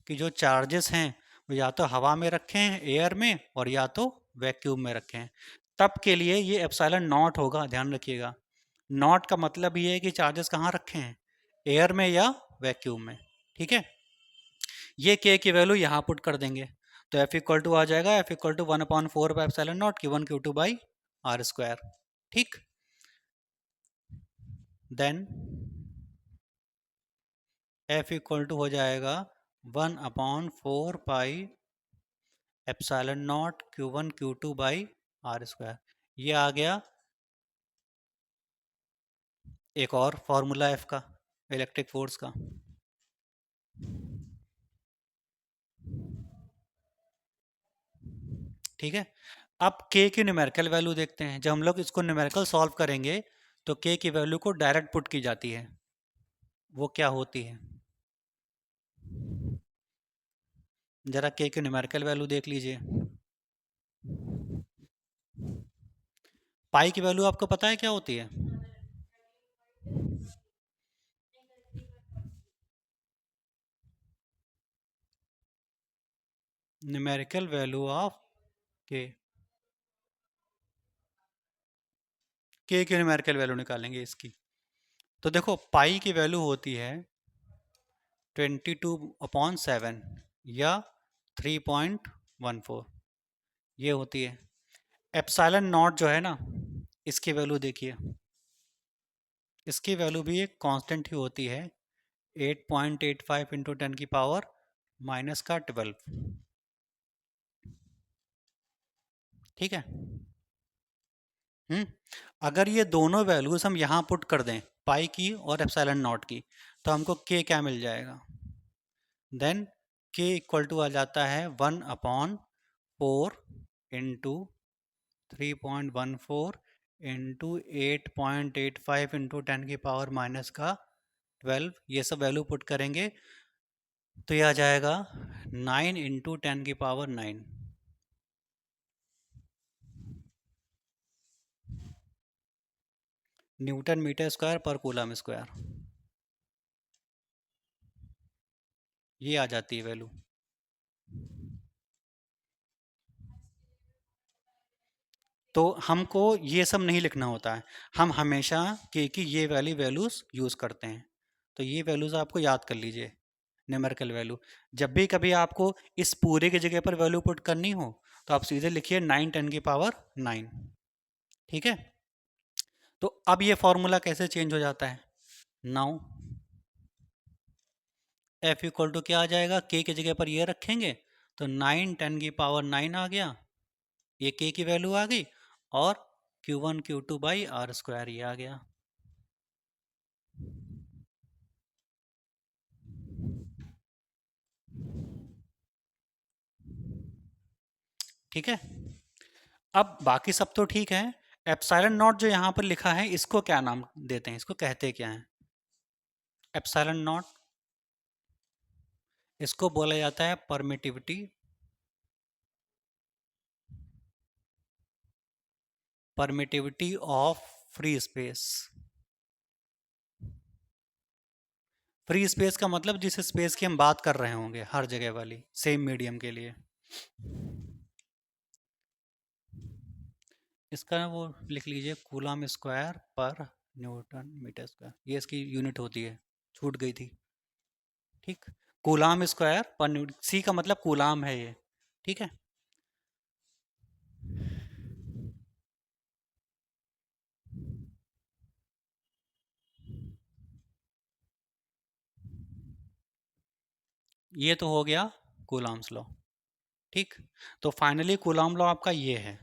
कि जो चार्जेस हैं वो या तो हवा में रखे हैं एयर में, और या तो वैक्यूम में रखे हैं। तब के लिए ये एप्सिलॉन नॉट होगा, ध्यान रखिएगा। नॉट का मतलब ये है कि चार्जेस कहाँ रखे हैं, एयर में या वैक्यूम में। ठीक है, ये के की वैल्यू यहाँ पुट कर देंगे, तो एफ इक्वल टू आ जाएगा, F equal to 1/4 Q1 Q2 by R square. ठीक, देन एफ इक्वल टू हो जाएगा 1/4 pi epsilon naught Q1 Q2 by R square. ये आ गया एक और फॉर्मूला एफ का, इलेक्ट्रिक फोर्स का। ठीक है, अब के की न्यूमेरिकल वैल्यू देखते हैं। जब हम लोग इसको न्यूमेरिकल सॉल्व करेंगे तो के की वैल्यू को डायरेक्ट पुट की जाती है। वो क्या होती है, जरा के की न्यूमेरिकल वैल्यू देख लीजिए। पाई की वैल्यू आपको पता है क्या होती है? न्यूमेरिकल वैल्यू ऑफ के। के की न्यूमेरिकल वैल्यू निकालेंगे इसकी, तो देखो पाई की वैल्यू होती है 22/7 या 3.14, ये होती है। एप्सिलॉन नॉट जो है ना, इसकी वैल्यू देखिए, इसकी वैल्यू भी एक कांस्टेंट ही होती है, 8.85 इंटू 10 की पावर माइनस का 12। ठीक है। हम्म। अगर ये दोनों वैल्यूज हम यहाँ पुट कर दें, पाई की और एप्सिलॉन नॉट की, तो हमको के क्या मिल जाएगा? देन के इक्वल टू आ जाता है 1/4 इंटू 3.14 इंटू 8.85 इंटू 10 की पावर माइनस का 12। ये सब वैल्यू पुट करेंगे तो ये आ जाएगा 9 इंटू 10 की पावर 9 न्यूटन मीटर स्क्वायर पर कूलम स्क्वायर। ये आ जाती है वैल्यू। तो हमको ये सब नहीं लिखना होता है, हम हमेशा के की ये वाली वैल्यूज यूज़ करते हैं। तो ये वैल्यूज आपको याद कर लीजिए, न्यूमेरिकल वैल्यू। जब भी कभी आपको इस पूरे की जगह पर वैल्यू पुट करनी हो तो आप सीधे लिखिए 9 10 की पावर 9। ठीक है। तो अब ये फॉर्मूला कैसे चेंज हो जाता है? नाउ एफ इक्वल टू क्या आ जाएगा, के की जगह पर ये रखेंगे तो 9 10 की पावर 9 आ गया, ये के की वैल्यू आ गई, और Q1 Q2/r² ये आ गया। ठीक है। अब बाकी सब तो ठीक है, एप्सिलॉन नॉट जो यहाँ पर लिखा है इसको क्या नाम देते हैं, इसको कहते क्या है? एप्सिलॉन नॉट, इसको बोला जाता है permittivity, permittivity of free space. Free space का मतलब जिस स्पेस की हम बात कर रहे होंगे, हर जगह वाली सेम मीडियम के लिए। इसका वो लिख लीजिए कूलम स्क्वायर पर न्यूटन मीटर स्क्वायर, ये इसकी यूनिट होती है, छूट गई थी। ठीक, कूलाम स्क्वायर पर न्यूटन, सी का मतलब कूलाम है ये। ठीक है। ये तो हो गया कूलाम्स लॉ। ठीक, तो फाइनली कूलाम लॉ आपका ये है,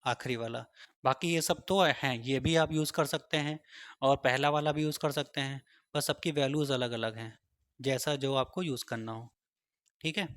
आखिरी वाला। बाकी ये सब तो हैं, ये भी आप यूज़ कर सकते हैं और पहला वाला भी यूज़ कर सकते हैं, बस सबकी वैल्यूज़ अलग अलग हैं, जैसा जो आपको यूज़ करना हो। ठीक है।